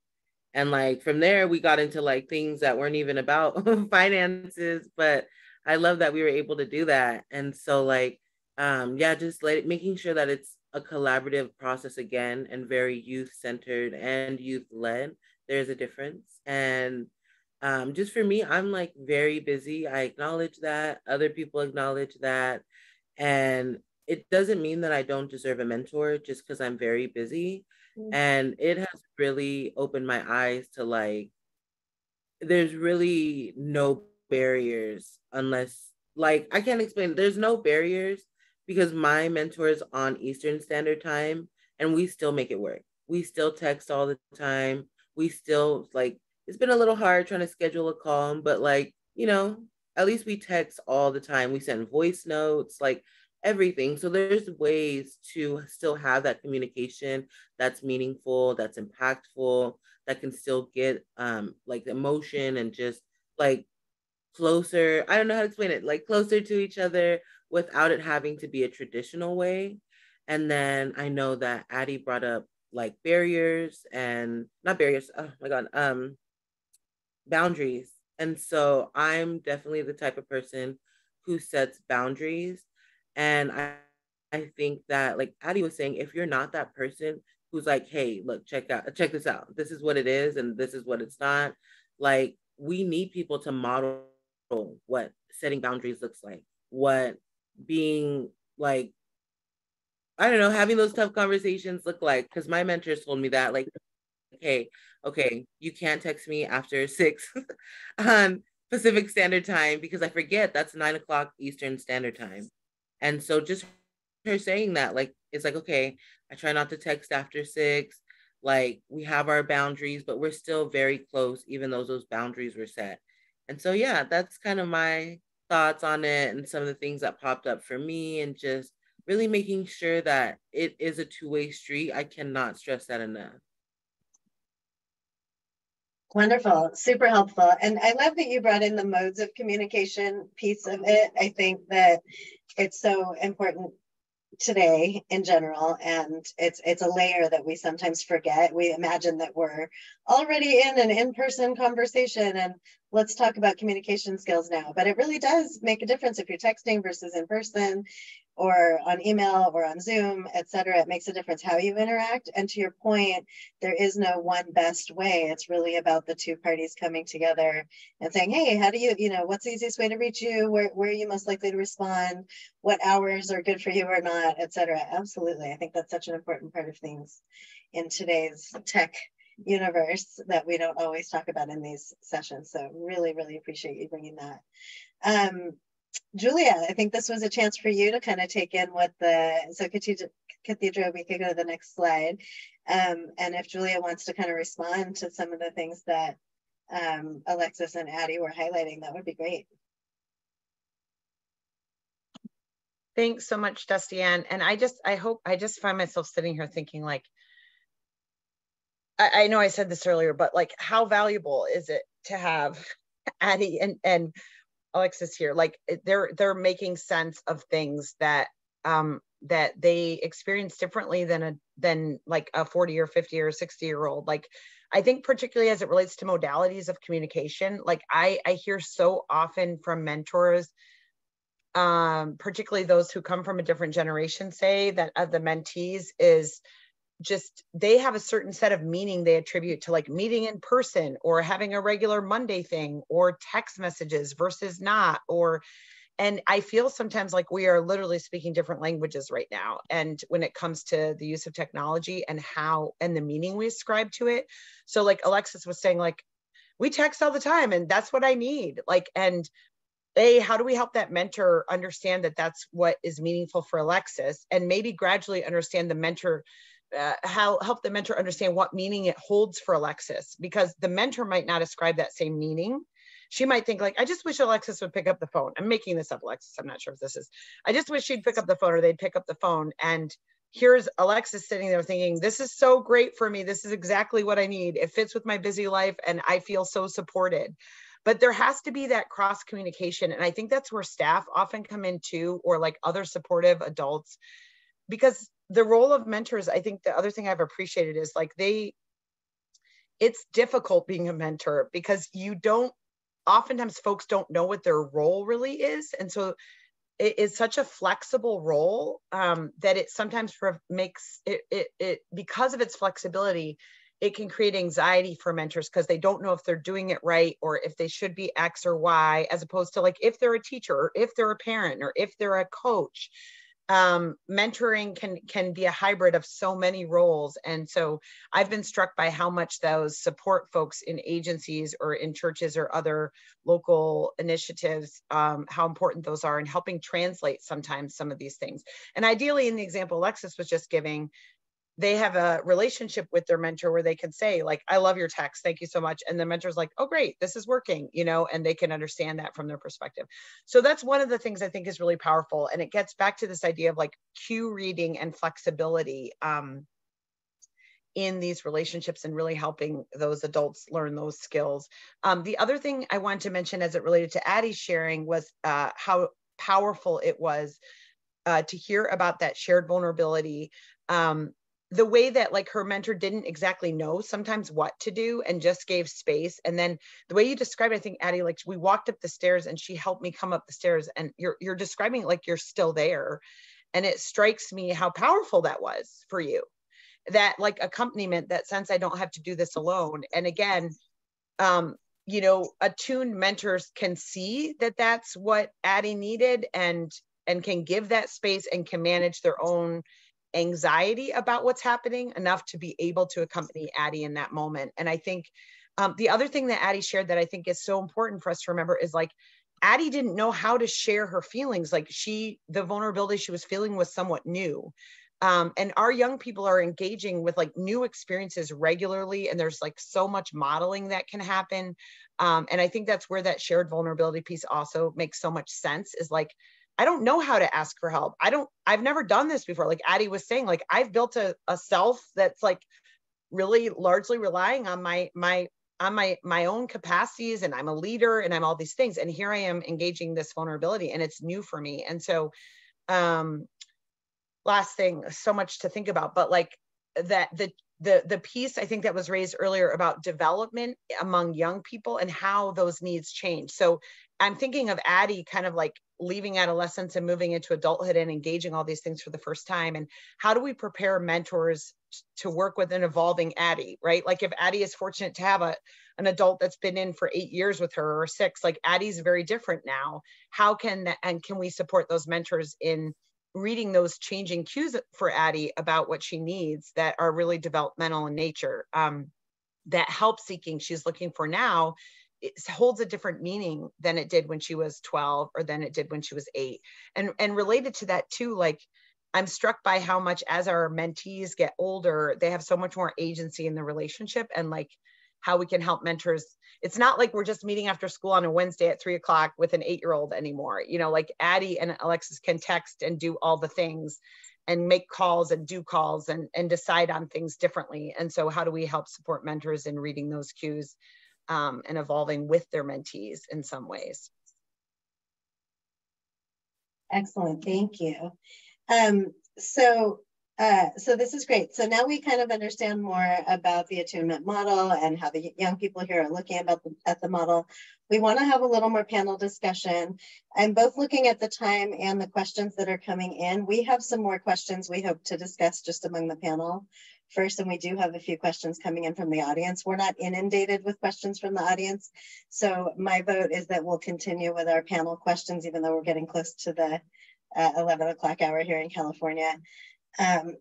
And like from there, we got into like things that weren't even about finances, but I love that we were able to do that. And so like, yeah, just like making sure that it's a collaborative process again, and very youth centered and youth led. There's a difference. And just for me, I'm like very busy. I acknowledge that. Other people acknowledge that. And it doesn't mean that I don't deserve a mentor just because I'm very busy. And it has really opened my eyes to like, there's really no barriers unless, like, I can't explain. There's no barriers because my mentor is on Eastern Standard Time and we still make it work. We still text all the time. We still like, it's been a little hard trying to schedule a call, but like, you know, at least we text all the time. We send voice notes, like everything. So there's ways to still have that communication that's meaningful, that's impactful, that can still get like emotion and just like closer. I don't know how to explain it, like closer to each other without it having to be a traditional way. And then I know that Addie brought up like barriers and not barriers. Oh my God. Boundaries. And so I'm definitely the type of person who sets boundaries. And I think that, like Addie was saying, if you're not that person who's like, hey, look, check this out. This is what it is, and this is what it's not. Like, we need people to model what setting boundaries looks like, what being like, I don't know, having those tough conversations look like. Because my mentors told me that, like, hey, okay, you can't text me after 6 on Pacific Standard Time because I forget that's 9 o'clock Eastern Standard Time. And so just her saying that, like, it's like, okay, I try not to text after 6. Like, we have our boundaries, but we're still very close, even though those boundaries were set. And so, yeah, that's kind of my thoughts on it and some of the things that popped up for me, and just really making sure that it is a two-way street. I cannot stress that enough. Wonderful, super helpful. And I love that you brought in the modes of communication piece of it. I think that it's so important today in general, and it's a layer that we sometimes forget. We imagine that we're already in an in-person conversation and let's talk about communication skills now, but it really does make a difference if you're texting versus in person or on email or on Zoom, etc. It makes a difference how you interact. And to your point, there is no one best way. It's really about the two parties coming together and saying, hey, how do you, what's the easiest way to reach you? Where are you most likely to respond? What hours are good for you or not, etc. Absolutely. I think that's such an important part of things in today's tech universe that we don't always talk about in these sessions. So really, really appreciate you bringing that. Julia, I think this was a chance for you to kind of take in so Cathedra, we could go to the next slide. And if Julia wants to kind of respond to some of the things that Alexis and Addie were highlighting, that would be great. Thanks so much, Dusty Ann. And I just find myself sitting here thinking, like, I know I said this earlier, but like, how valuable is it to have Addie and Alexis here? Like, they're making sense of things that that they experience differently than like a 40 or 50 or 60-year-old. Like, I think particularly as it relates to modalities of communication, like I hear so often from mentors, particularly those who come from a different generation, say that of the mentees is just, they have a certain set of meaning they attribute to like meeting in person or having a regular Monday thing or text messages versus not, and I feel sometimes like we are literally speaking different languages right now. And when it comes to the use of technology and the meaning we ascribe to it. So like Alexis was saying, like, we text all the time and that's what I need. Like, and how do we help that mentor understand that that's what is meaningful for Alexis, and maybe gradually understand the mentor, help the mentor understand what meaning it holds for Alexis, because the mentor might not ascribe that same meaning. She might think like, I just wish Alexis would pick up the phone. I'm making this up, Alexis. I'm not sure if this is, I just wish she'd pick up the phone, or they'd pick up the phone. And here's Alexis sitting there thinking, this is so great for me. This is exactly what I need. It fits with my busy life and I feel so supported. But there has to be that cross communication. And I think that's where staff often come in too, or like other supportive adults, because the role of mentors, I think the other thing I've appreciated is like it's difficult being a mentor, because oftentimes folks don't know what their role really is. And so it is such a flexible role that it sometimes makes it because of its flexibility, it can create anxiety for mentors, because they don't know if they're doing it right, or if they should be X or Y, as opposed to like if they're a teacher, or if they're a parent, or if they're a coach. Mentoring can be a hybrid of so many roles. And so I've been struck by how much those support folks in agencies or in churches or other local initiatives, how important those are in helping translate sometimes some of these things. And ideally, in the example Alexis was just giving, they have a relationship with their mentor where they can say like, I love your text, thank you so much. And the mentor's like, oh, great, this is working, and they can understand that from their perspective. So that's one of the things I think is really powerful. And it gets back to this idea of like cue reading and flexibility in these relationships, and really helping those adults learn those skills. The other thing I wanted to mention as it related to Addie's sharing was how powerful it was to hear about that shared vulnerability. The way that like her mentor didn't exactly know sometimes what to do and just gave space. And then the way you described it, I think, Addie, like we walked up the stairs and she helped me come up the stairs, and you're describing it like you're still there. And it strikes me how powerful that was for you, that like accompaniment, that sense I don't have to do this alone. And again, attuned mentors can see that that's what Addie needed, and can give that space and can manage their own anxiety about what's happening enough to be able to accompany Addie in that moment. And I think the other thing that Addie shared that I think is so important for us to remember is like, Addie didn't know how to share her feelings. Like the vulnerability she was feeling was somewhat new. And our young people are engaging with like new experiences regularly. And there's like so much modeling that can happen. And I think that's where that shared vulnerability piece also makes so much sense, is like, I don't know how to ask for help. I've never done this before. Like Addie was saying, like I've built a self that's like really largely relying on my own capacities, and I'm a leader and I'm all these things. And here I am engaging this vulnerability, and it's new for me. And so last thing, so much to think about, but like that the piece I think that was raised earlier about development among young people and how those needs change. So I'm thinking of Addie kind of like leaving adolescence and moving into adulthood and engaging all these things for the first time. And how do we prepare mentors to work with an evolving Addie, right? Like if Addie is fortunate to have an adult that's been in for 8 years with her, or 6, like Addie's very different now. How can we support those mentors in reading those changing cues for Addie about what she needs that are really developmental in nature? That help seeking she's looking for now, it holds a different meaning than it did when she was 12 or than it did when she was 8. And related to that too, like I'm struck by how much as our mentees get older, they have so much more agency in the relationship, and like how we can help mentors. It's not like we're just meeting after school on a Wednesday at 3 o'clock with an 8-year-old anymore. Like Addie and Alexis can text and do all the things and make calls and do calls and decide on things differently. And so how do we help support mentors in reading those cues and evolving with their mentees in some ways? Excellent, thank you. So this is great. So now we kind of understand more about the attunement model and how the young people here are looking at the model. We want to have a little more panel discussion. I'm both looking at the time and the questions that are coming in. We have some more questions we hope to discuss just among the panel first, and we do have a few questions coming in from the audience. We're not inundated with questions from the audience, so my vote is that we'll continue with our panel questions, even though we're getting close to the 11 o'clock hour here in California. And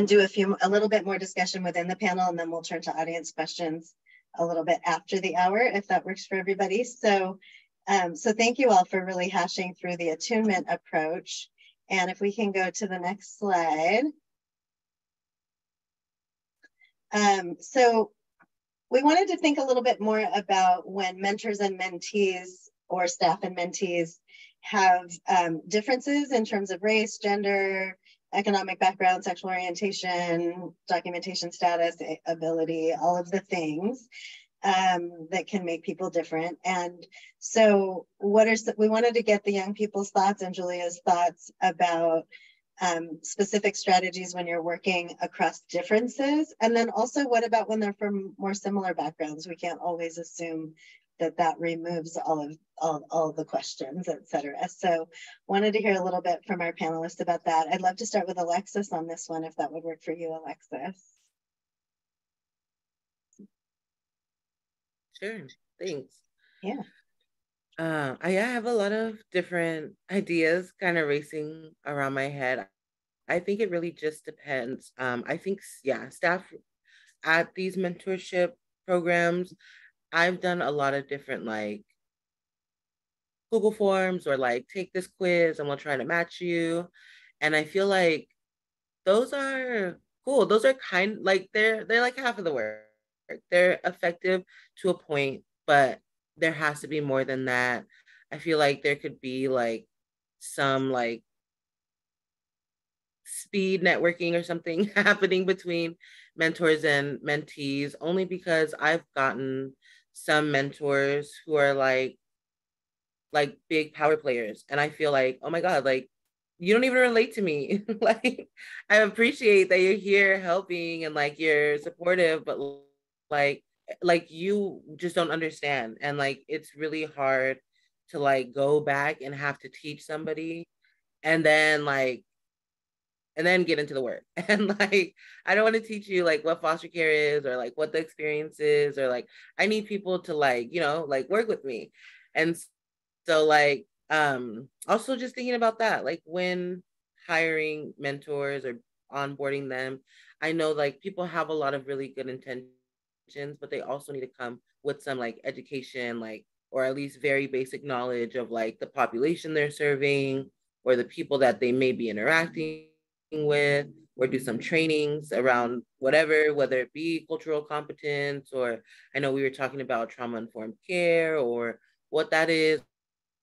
do a little bit more discussion within the panel, and then we'll turn to audience questions a little bit after the hour, if that works for everybody. So, so thank you all for really hashing through the attunement approach. And if we can go to the next slide. So we wanted to think a little bit more about when mentors and mentees or staff and mentees have differences in terms of race, gender, economic background, sexual orientation, documentation status, ability, all of the things that can make people different. And so we wanted to get the young people's thoughts and Julia's thoughts about specific strategies when you're working across differences. And then also, what about when they're from more similar backgrounds? We can't always assume that that removes all the questions, et cetera. So wanted to hear a little bit from our panelists about that. I'd love to start with Alexis on this one, if that would work for you, Alexis. Sure, thanks. Yeah. I have a lot of different ideas kind of racing around my head. I think it really just depends. I think, yeah, staff at these mentorship programs, I've done a lot of different like Google Forms or like take this quiz and we'll try to match you. And I feel like those are cool. Those are they're like half of the work. They're effective to a point, but there has to be more than that. I feel like there could be like some like speed networking or something happening between mentors and mentees, only because I've gotten some mentors who are like big power players. And I feel like, oh my God, like you don't even relate to me. Like I appreciate that you're here helping and like you're supportive, but like you just don't understand. And like it's really hard to like go back and have to teach somebody and then get into the work. And like I don't want to teach you like what foster care is or like what the experience is, or like I need people to like, you know, like work with me. And so like also just thinking about that, like when hiring mentors or onboarding them, I know like people have a lot of really good intentions, but they also need to come with some like education, like, or at least very basic knowledge of like the population they're serving or the people that they may be interacting with, or do some trainings around whatever, whether it be cultural competence, or I know we were talking about trauma-informed care or what that is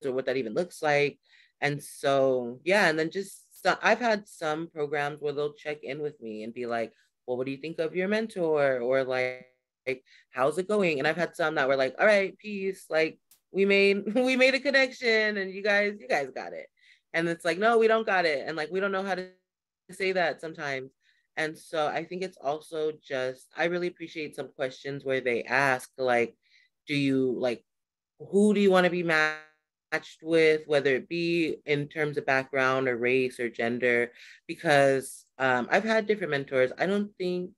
or what that even looks like. And so, yeah, and then I've had some programs where they'll check in with me and be like, well, what do you think of your mentor? Or like how's it going? And I've had some that were like, all right, peace. Like we made a connection and you guys got it. And it's like, no, we don't got it. And like, we don't know how to say that sometimes. And so I think it's also just, I really appreciate some questions where they ask like, who do you want to be matched with, whether it be in terms of background or race or gender? Because I've had different mentors. I don't think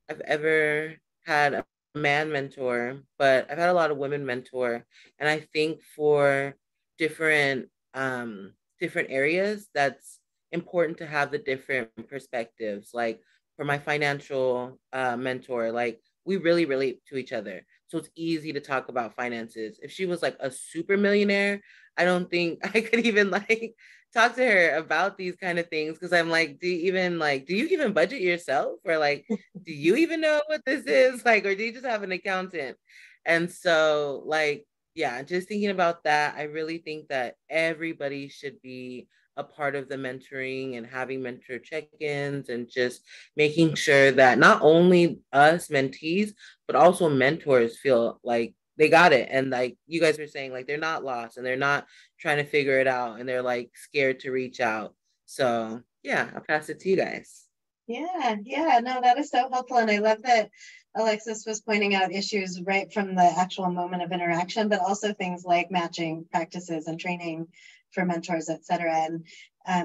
I've ever had a man mentor, but I've had a lot of women mentor. And I think for different areas, that's important to have the different perspectives. Like for my financial mentor, like we really relate to each other. So it's easy to talk about finances. If she was like a super millionaire, I don't think I could even like talk to her about these kind of things, because I'm like, do you even budget yourself? Or like, do you even know what this is? Like, or do you just have an accountant? And so like, yeah, just thinking about that, I really think that everybody should be a part of the mentoring and having mentor check-ins and just making sure that not only us mentees, but also mentors feel like they got it. And like you guys were saying, like they're not lost and they're not trying to figure it out and they're like scared to reach out. So yeah, I'll pass it to you guys. Yeah, no, that is so helpful. And I love that Alexis was pointing out issues right from the actual moment of interaction, but also things like matching practices and training for mentors, et cetera.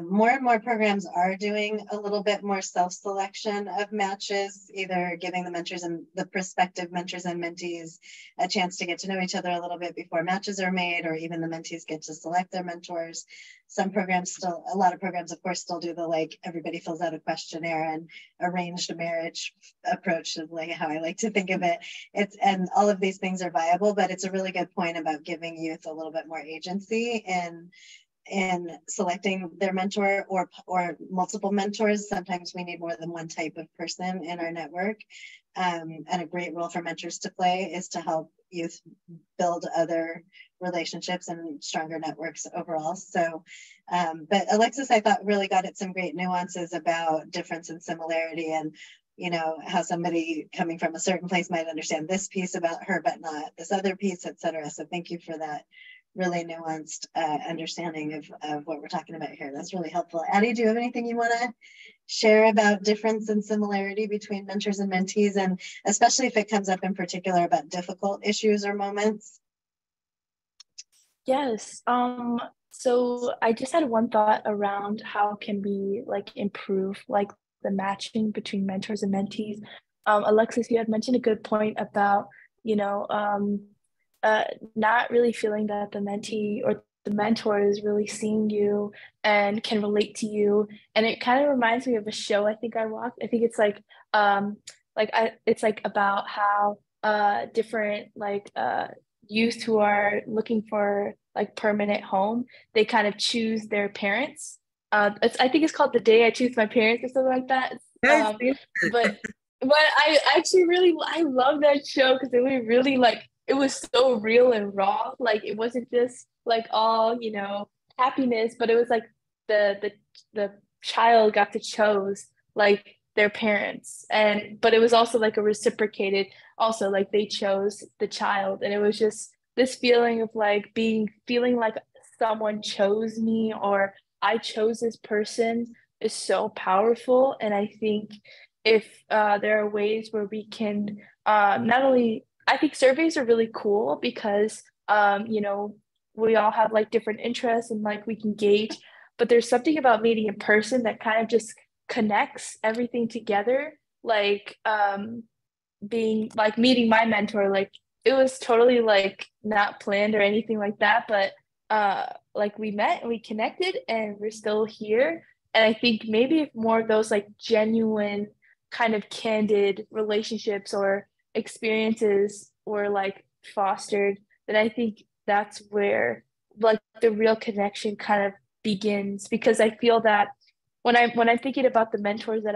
More and more programs are doing a little bit more self-selection of matches, either giving the mentors and the prospective mentors and mentees a chance to get to know each other a little bit before matches are made, or even the mentees get to select their mentors. Some programs still, a lot of programs, of course, still do the like everybody fills out a questionnaire and arranged marriage approach, of like how I like to think of it. And all of these things are viable, but it's a really good point about giving youth a little bit more agency in selecting their mentor or multiple mentors. Sometimes we need more than one type of person in our network. And a great role for mentors to play is to help youth build other relationships and stronger networks overall. So, but Alexis, I thought really got at some great nuances about difference and similarity, and you know, how somebody coming from a certain place might understand this piece about her, but not this other piece, etc. So thank you for that really nuanced understanding of what we're talking about here. That's really helpful. Addie, do you have anything you want to share about difference and similarity between mentors and mentees, and especially if it comes up in particular about difficult issues or moments? Yes. So I just had one thought around how can we like improve like the matching between mentors and mentees. Alexis, you had mentioned a good point about, you know, not really feeling that the mentee or the mentor is really seeing you and can relate to you. And it kind of reminds me of a show I think I watched. I think it's like it's like about how different youth who are looking for like permanent home, they kind of choose their parents. I think it's called The Day I Choose My Parents or something like that. But I actually I love that show because it was really like, it was so real and raw. Like it wasn't just like all, you know, happiness, but it was like the child got to choose like their parents, but it was also like a reciprocated, also like they chose the child, and it was just this feeling of like feeling like someone chose me or I chose this person is so powerful. And I think if there are ways where we can not only, I think surveys are really cool because you know, we all have like different interests and like we can gauge, but there's something about meeting in person that kind of just connects everything together. Like being like meeting my mentor, like it was totally like not planned or anything like that, but like we met and we connected and we're still here. And I think maybe if more of those like genuine kind of candid relationships or experiences were like fostered, then I think that's where like the real connection kind of begins. Because I feel that when I'm thinking about the mentors that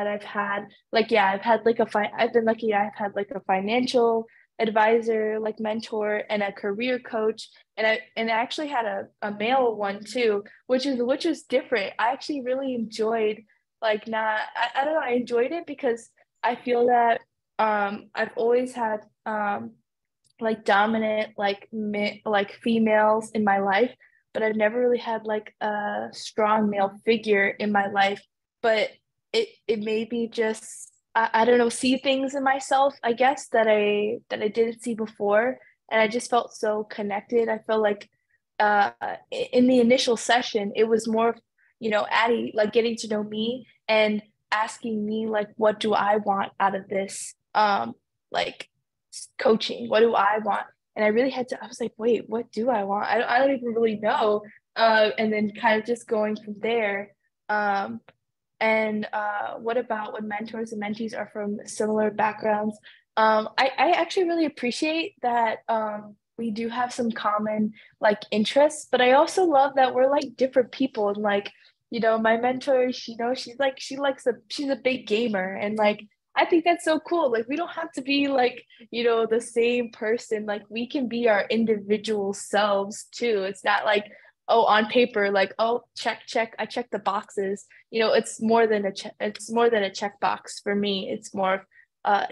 I've had, like yeah, I've been lucky. I've had like a financial advisor, like mentor, and a career coach, and I actually had a male one too, which is different. I actually really enjoyed like not I don't know, I enjoyed it because I feel that I've always had like dominant like females in my life, but I've never really had like a strong male figure in my life. But it made me just I don't know, see things in myself, I guess, that I didn't see before. And I just felt so connected. I felt like in the initial session, it was more, you know, Addie like getting to know me and asking me like, what do I want out of this like coaching? What do I want? And I really had to, I was like, wait, what do I want? I don't even really know. And then kind of just going from there. And what about when mentors and mentees are from similar backgrounds? I actually really appreciate that we do have some common like interests, but I also love that we're like different people. And like, you know, my mentor, you know, she's a big gamer, and like I think that's so cool. Like we don't have to be like, you know, the same person. Like we can be our individual selves too. It's not like, oh, on paper, like, oh, check, I check the boxes. You know, it's more than a checkbox for me. It's more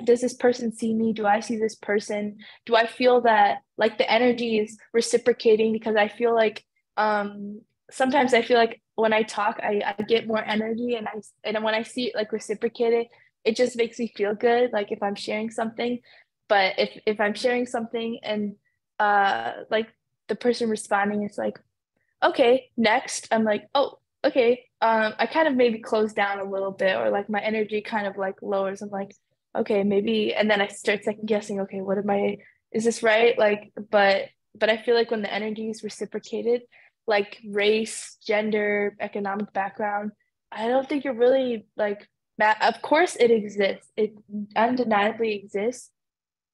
does this person see me? Do I see this person? Do I feel that like the energy is reciprocating? Because I feel like sometimes I feel like when I talk, I get more energy, and when I see it like reciprocated, it just makes me feel good. Like if I'm sharing something, but if I'm sharing something and like the person responding is like, okay, next, I'm like, oh, okay, I kind of maybe close down a little bit, or like my energy kind of like lowers. I'm like, okay, maybe, and then I start second guessing, okay, what am I, is this right? Like, but I feel like when the energy is reciprocated, like race, gender, economic background, I don't think you're really like, of course it exists. It undeniably exists.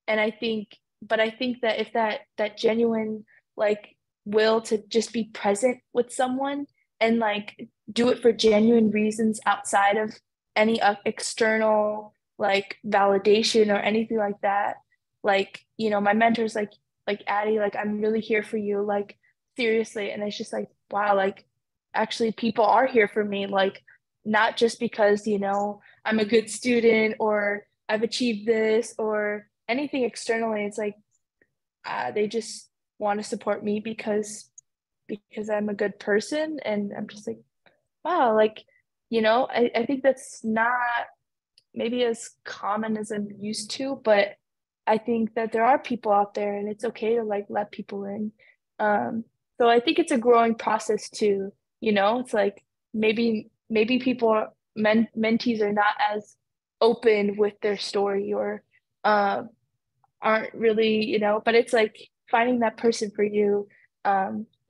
And I think, but I think that if that genuine like will to just be present with someone and like do it for genuine reasons outside of any external like validation or anything like that, like, you know, my mentor's like Addie, like I'm really here for you, like seriously. And it's just like, wow, like actually people are here for me, like not just because, you know, I'm a good student or I've achieved this or anything externally. It's like they just want to support me because I'm a good person. And I'm just like, wow, like, you know, I think that's not maybe as common as I'm used to, but I think that there are people out there and it's okay to like let people in. Um, so I think it's a growing process too, you know, it's like maybe people mentees are not as open with their story or um aren't really, you know, but it's like finding that person for you.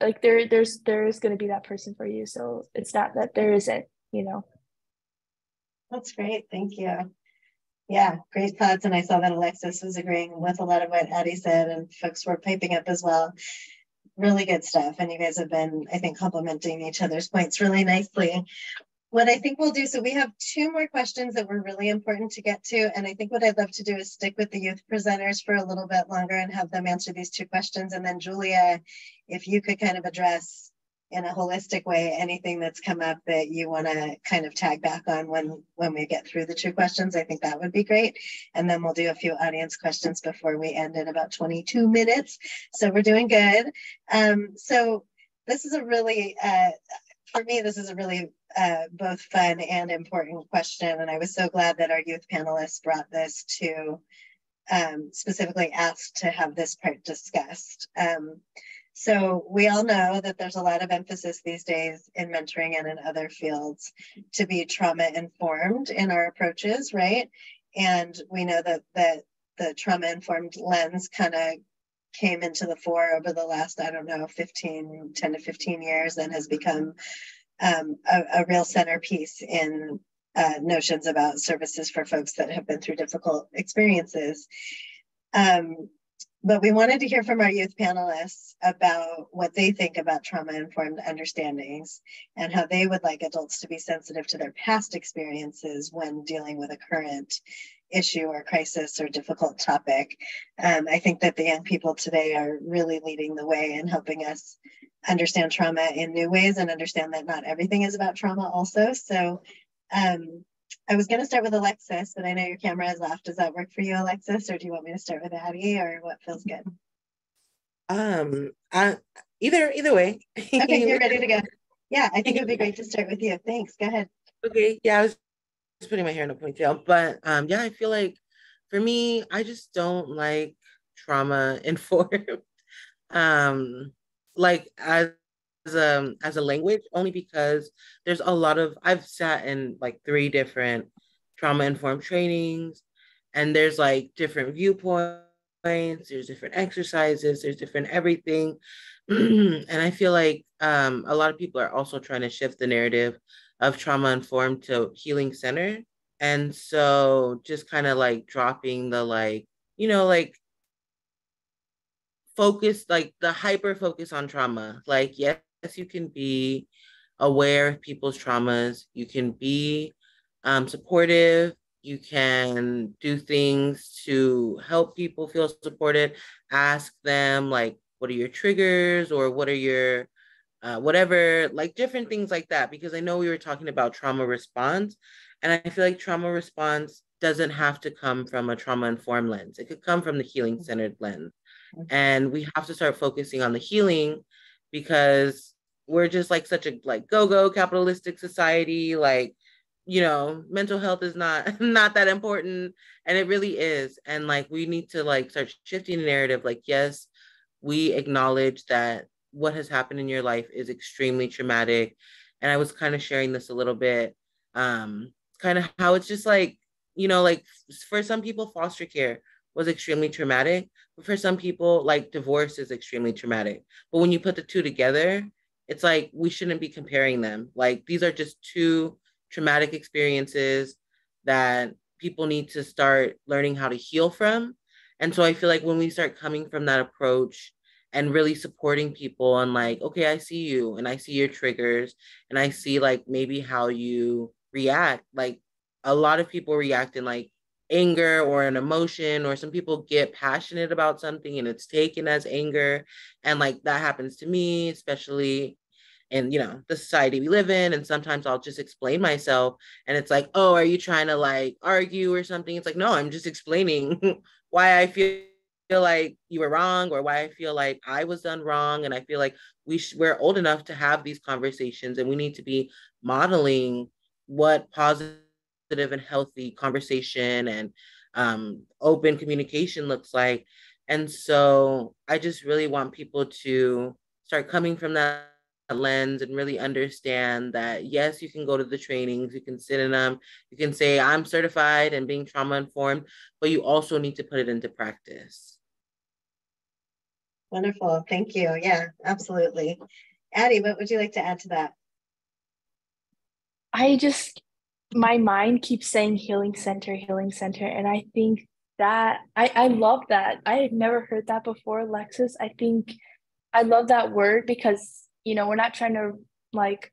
Like there's going to be that person for you. So it's not that there isn't, you know. That's great. Thank you. Yeah, great thoughts. And I saw that Alexis was agreeing with a lot of what Addie said, and folks were piping up as well. Really good stuff. And you guys have been, I think, complimenting each other's points really nicely. What I think we'll do, so we have two more questions that were really important to get to. And I think what I'd love to do is stick with the youth presenters for a little bit longer and have them answer these two questions. And then Julia, if you could kind of address in a holistic way anything that's come up that you want to kind of tag back on when we get through the two questions, I think that would be great. And then we'll do a few audience questions before we end in about 22 minutes. So we're doing good. So this is a really, for me, this is a really both fun and important question. And I was so glad that our youth panelists brought this to specifically asked to have this part discussed. So we all know that there's a lot of emphasis these days in mentoring and in other fields to be trauma informed in our approaches, right? And we know that the trauma informed lens kind of came into the fore over the last, I don't know, 10 to 15 years and has become a real centerpiece in notions about services for folks that have been through difficult experiences. But we wanted to hear from our youth panelists about what they think about trauma-informed understandings and how they would like adults to be sensitive to their past experiences when dealing with a current issue or crisis or difficult topic. I think that the young people today are really leading the way in helping us understand trauma in new ways and understand that not everything is about trauma also. So I was going to start with Alexis, but I know your camera is off. Does that work for you, Alexis, or do you want me to start with Addie, or what feels good? Either way. Okay, you're ready to go. Yeah, I think it would be great to start with you. Thanks. Go ahead. Okay. Yeah, I was just putting my hair in a ponytail, but yeah, I feel like for me, I just don't like trauma informed. Like as a language, only because there's a lot of, I've sat in like 3 different trauma informed trainings, and there's like different viewpoints, there's different exercises, there's different everything. And I feel like a lot of people are also trying to shift the narrative of trauma informed to healing center. And so just kind of like dropping the like, like focus, like the hyper focus on trauma. Like, yes, you can be aware of people's traumas. You can be supportive. You can do things to help people feel supported. Ask them, like, what are your triggers, or what are your whatever, like different things like that. Because I know we were talking about trauma response, and I feel like trauma response doesn't have to come from a trauma-informed lens. It could come from the healing-centered lens. And we have to start focusing on the healing, because we're just like such a like go-go capitalistic society. Like, mental health is not not that important, and it really is. And like we need to like start shifting the narrative. Like, yes, we acknowledge that what has happened in your life is extremely traumatic, And I was kind of sharing this a little bit, kind of how it's just like, you know, like for some people, foster care was extremely traumatic, but for some people, like divorce is extremely traumatic. But when you put the two together, it's like we shouldn't be comparing them. Like these are just two traumatic experiences that people need to start learning how to heal from. And so I feel like when we start coming from that approach and really supporting people on like, okay, I see you and I see your triggers and I see like maybe how you react. Like a lot of people react in like anger or an emotion, or some people get passionate about something and it's taken as anger. And like that happens to me, especially in, you know, the society we live in. And sometimes I'll just explain myself and it's like, oh, are you trying to like argue or something? It's like, no, I'm just explaining why I feel like you were wrong, or why I feel like I was done wrong. And I feel like we're old enough to have these conversations, and we need to be modeling what positive and healthy conversation and open communication looks like. And so I just really want people to start coming from that lens and really understand that, yes, you can go to the trainings, you can sit in them, you can say, I'm certified and being trauma informed, but you also need to put it into practice. Wonderful. Thank you. Yeah, absolutely. Addie, what would you like to add to that? My mind keeps saying healing center, healing center. And I think that I love that. I had never heard that before, Alexis. I think I love that word because, you know, we're not trying to like,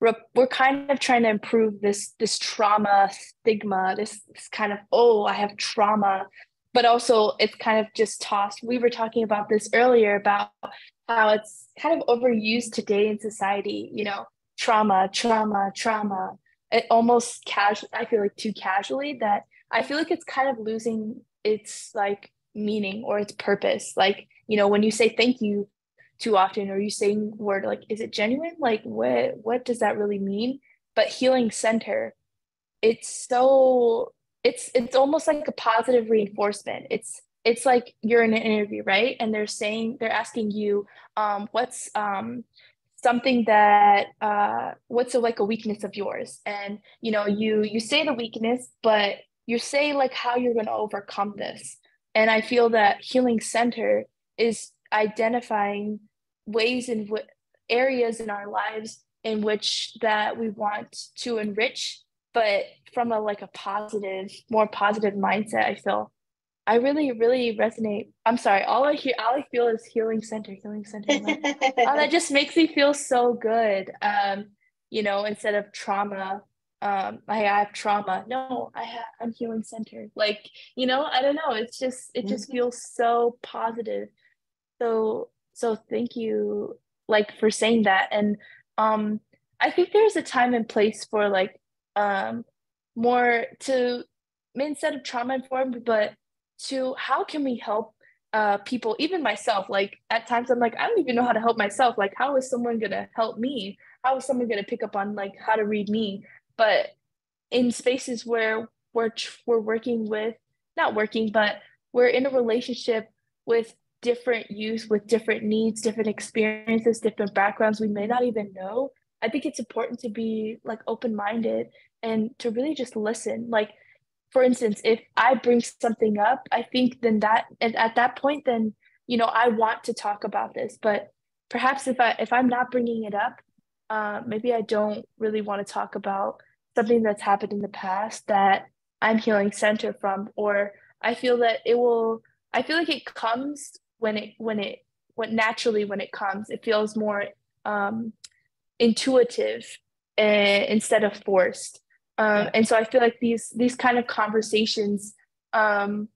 we're kind of trying to improve this trauma stigma, this kind of, oh, I have trauma, but also it's kind of just tossed. We were talking about this earlier about how it's kind of overused today in society, you know, trauma, trauma, trauma. It almost casual, I feel like too casually, that I feel like it's kind of losing its like meaning or its purpose. Like, you know, when you say thank you too often, or you saying word like, is it genuine? Like what does that really mean? But healing center, it's so it's almost like a positive reinforcement. It's like you're in an interview, right? And they're asking you what's something that what's like a weakness of yours, and you know you say the weakness, but you say like how you're going to overcome this. And I feel that healing center is identifying ways in areas in our lives in which that we want to enrich, but from a like a positive, more positive mindset. I feel I really, really resonate. I'm sorry. All I feel is healing center, healing center. Like, oh, that just makes me feel so good. You know, instead of trauma, I have trauma. No, I'm healing center. Like, you know, I don't know. It just feels so positive. So thank you, like, for saying that. And I think there's a time and place for like more to, instead of trauma informed, but to how can we help people, even myself. Like at times I'm like, I don't even know how to help myself. Like, how is someone gonna help me? How is someone gonna pick up on like how to read me? But in spaces where we're working with, not working, but we're in a relationship with different youth with different needs, different experiences, different backgrounds we may not even know. I think it's important to be like open-minded and to really just listen. Like, for instance, if I bring something up, I think then that, and at that point, then, you know, I want to talk about this. But perhaps if I'm not bringing it up, maybe I don't really want to talk about something that's happened in the past that I'm healing center from, or I feel that it will. I feel like it comes when naturally when it comes, it feels more intuitive instead of forced. And so I feel like these kind of conversations happen.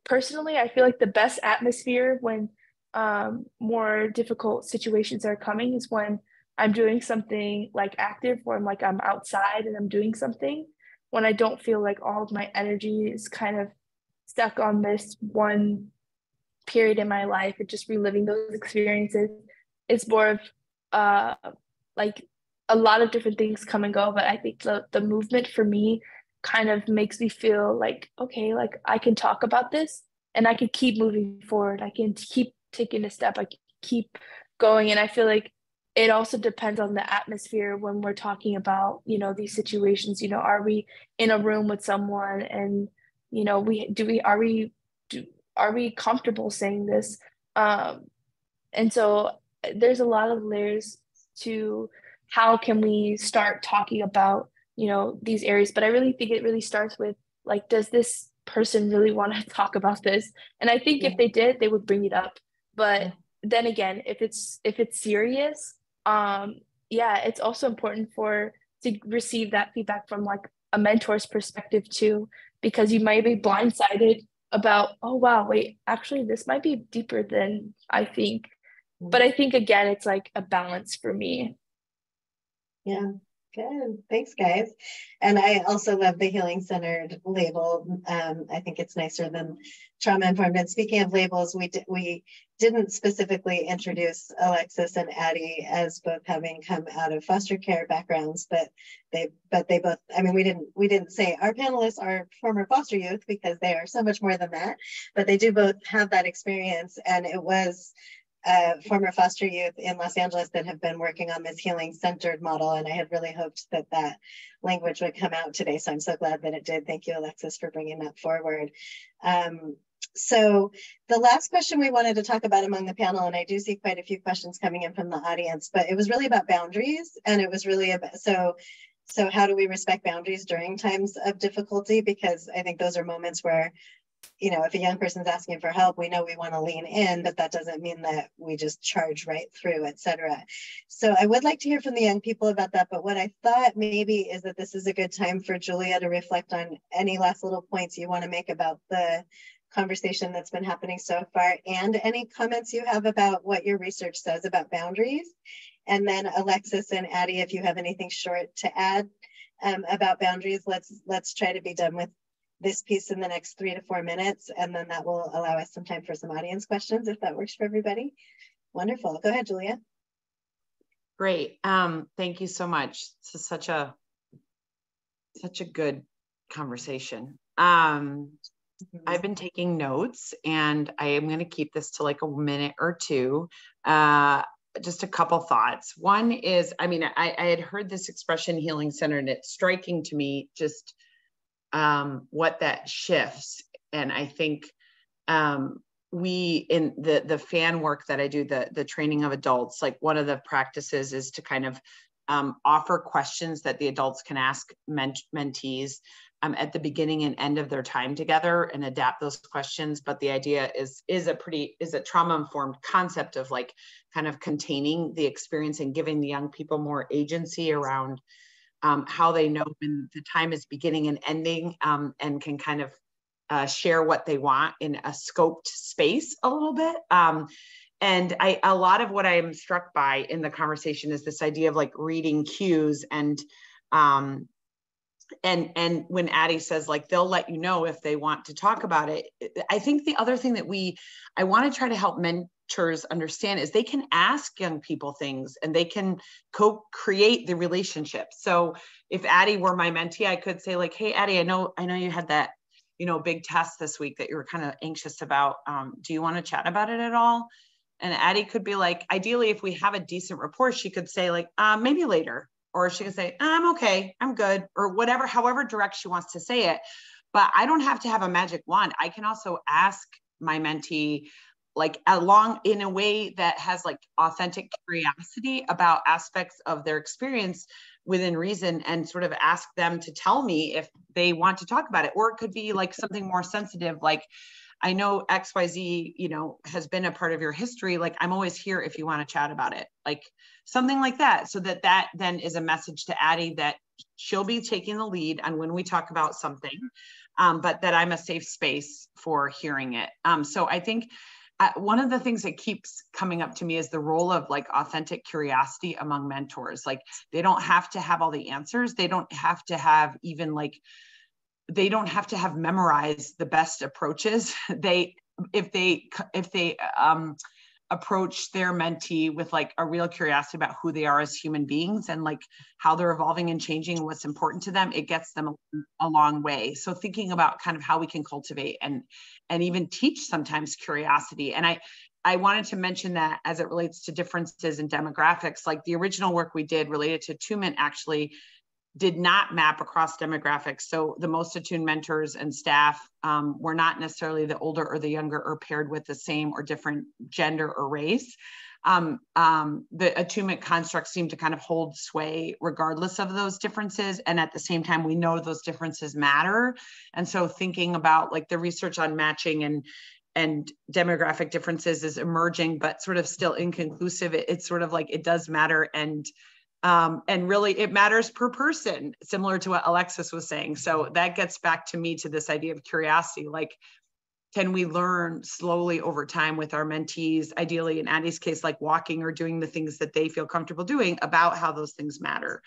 Personally, I feel like the best atmosphere when more difficult situations are coming is when I'm doing something like active, where I'm outside and I'm doing something, when I don't feel like all of my energy is kind of stuck on this one period in my life and just reliving those experiences. It's more of like a lot of different things come and go, but I think the movement for me kind of makes me feel like, okay, like I can talk about this and I can keep moving forward. I can keep taking a step. I can keep going. And I feel like it also depends on the atmosphere when we're talking about, you know, these situations. You know, are we in a room with someone and, you know, are we comfortable saying this? And so there's a lot of layers to how can we start talking about, you know, these areas. But I really think it really starts with, like, does this person really want to talk about this? And I think if they did, they would bring it up. But then again, if it's serious, yeah, it's also important to receive that feedback from like a mentor's perspective too, because you might be blindsided about, oh wow, wait, actually this might be deeper than I think. But I think again, it's like a balance for me. Yeah, good. Thanks, guys. And I also love the healing centered label. I think it's nicer than trauma informed. And speaking of labels, we didn't specifically introduce Alexis and Addie as both having come out of foster care backgrounds, but they both, I mean, we didn't say our panelists are former foster youth, because they are so much more than that, but they do both have that experience. And it was former foster youth in Los Angeles that have been working on this healing centered model. And I had really hoped that that language would come out today. So I'm so glad that it did. Thank you, Alexis, for bringing that forward. So the last question we wanted to talk about among the panel, and I do see quite a few questions coming in from the audience, but it was really about boundaries. And it was really about, so how do we respect boundaries during times of difficulty? Because I think those are moments where, you know, if a young person's asking for help, we know we want to lean in, but that doesn't mean that we just charge right through, etc. So I would like to hear from the young people about that. But what I thought maybe is that this is a good time for Julia to reflect on any last little points you want to make about the conversation that's been happening so far, and any comments you have about what your research says about boundaries. And then Alexis and Addie, if you have anything short to add about boundaries, let's try to be done with this piece in the next 3 to 4 minutes, and then that will allow us some time for some audience questions, if that works for everybody. Wonderful. Go ahead, Julia. Great. Thank you so much. This is such a good conversation. I've been taking notes, and I am going to keep this to like a minute or two. Just a couple thoughts. One is, I mean, I had heard this expression healing center, and it's striking to me just what that shifts. And I think we, in the fan work that I do, the training of adults, like one of the practices is to kind of offer questions that the adults can ask mentees at the beginning and end of their time together, and adapt those questions. But the idea is a trauma-informed concept of like kind of containing the experience and giving the young people more agency around how they know when the time is beginning and ending, and can kind of share what they want in a scoped space a little bit. And a lot of what I am struck by in the conversation is this idea of like reading cues, and when Addie says like they'll let you know if they want to talk about it. I think the other thing that I want to try to help mentors understand is they can ask young people things, and they can co-create the relationship. So if Addie were my mentee, I could say like, hey Addie, I know you had that, you know, big test this week that you were kind of anxious about. Do you want to chat about it at all? And Addie could be like, ideally, if we have a decent rapport, she could say like, maybe later. Or she can say, I'm okay, I'm good, or whatever, however direct she wants to say it. But I don't have to have a magic wand. I can also ask my mentee like in a way that has like authentic curiosity about aspects of their experience within reason, and sort of ask them to tell me if they want to talk about it. Or it could be like something more sensitive, like, I know XYZ, you know, has been a part of your history. Like, I'm always here if you want to chat about it, like something like that. So that then is a message to Addie that she'll be taking the lead on when we talk about something, but that I'm a safe space for hearing it. So I think one of the things that keeps coming up to me is the role of like authentic curiosity among mentors. Like, they don't have to have all the answers. They don't have to have even like, they don't have to have memorized the best approaches. If they approach their mentee with like a real curiosity about who they are as human beings, and like how they're evolving and changing and what's important to them, it gets them a long way. So thinking about kind of how we can cultivate and even teach sometimes curiosity. And I wanted to mention that as it relates to differences in demographics, like the original work we did related to attunement actually did not map across demographics. So the most attuned mentors and staff were not necessarily the older or the younger or paired with the same or different gender or race. The attunement constructs seem to kind of hold sway regardless of those differences. And at the same time, we know those differences matter. And so thinking about like the research on matching and demographic differences is emerging, but sort of still inconclusive. It's sort of like it does matter, and really it matters per person, similar to what Alexis was saying. So that gets back to me to this idea of curiosity. Like, can we learn slowly over time with our mentees, ideally in Addie's case, like walking or doing the things that they feel comfortable doing, about how those things matter?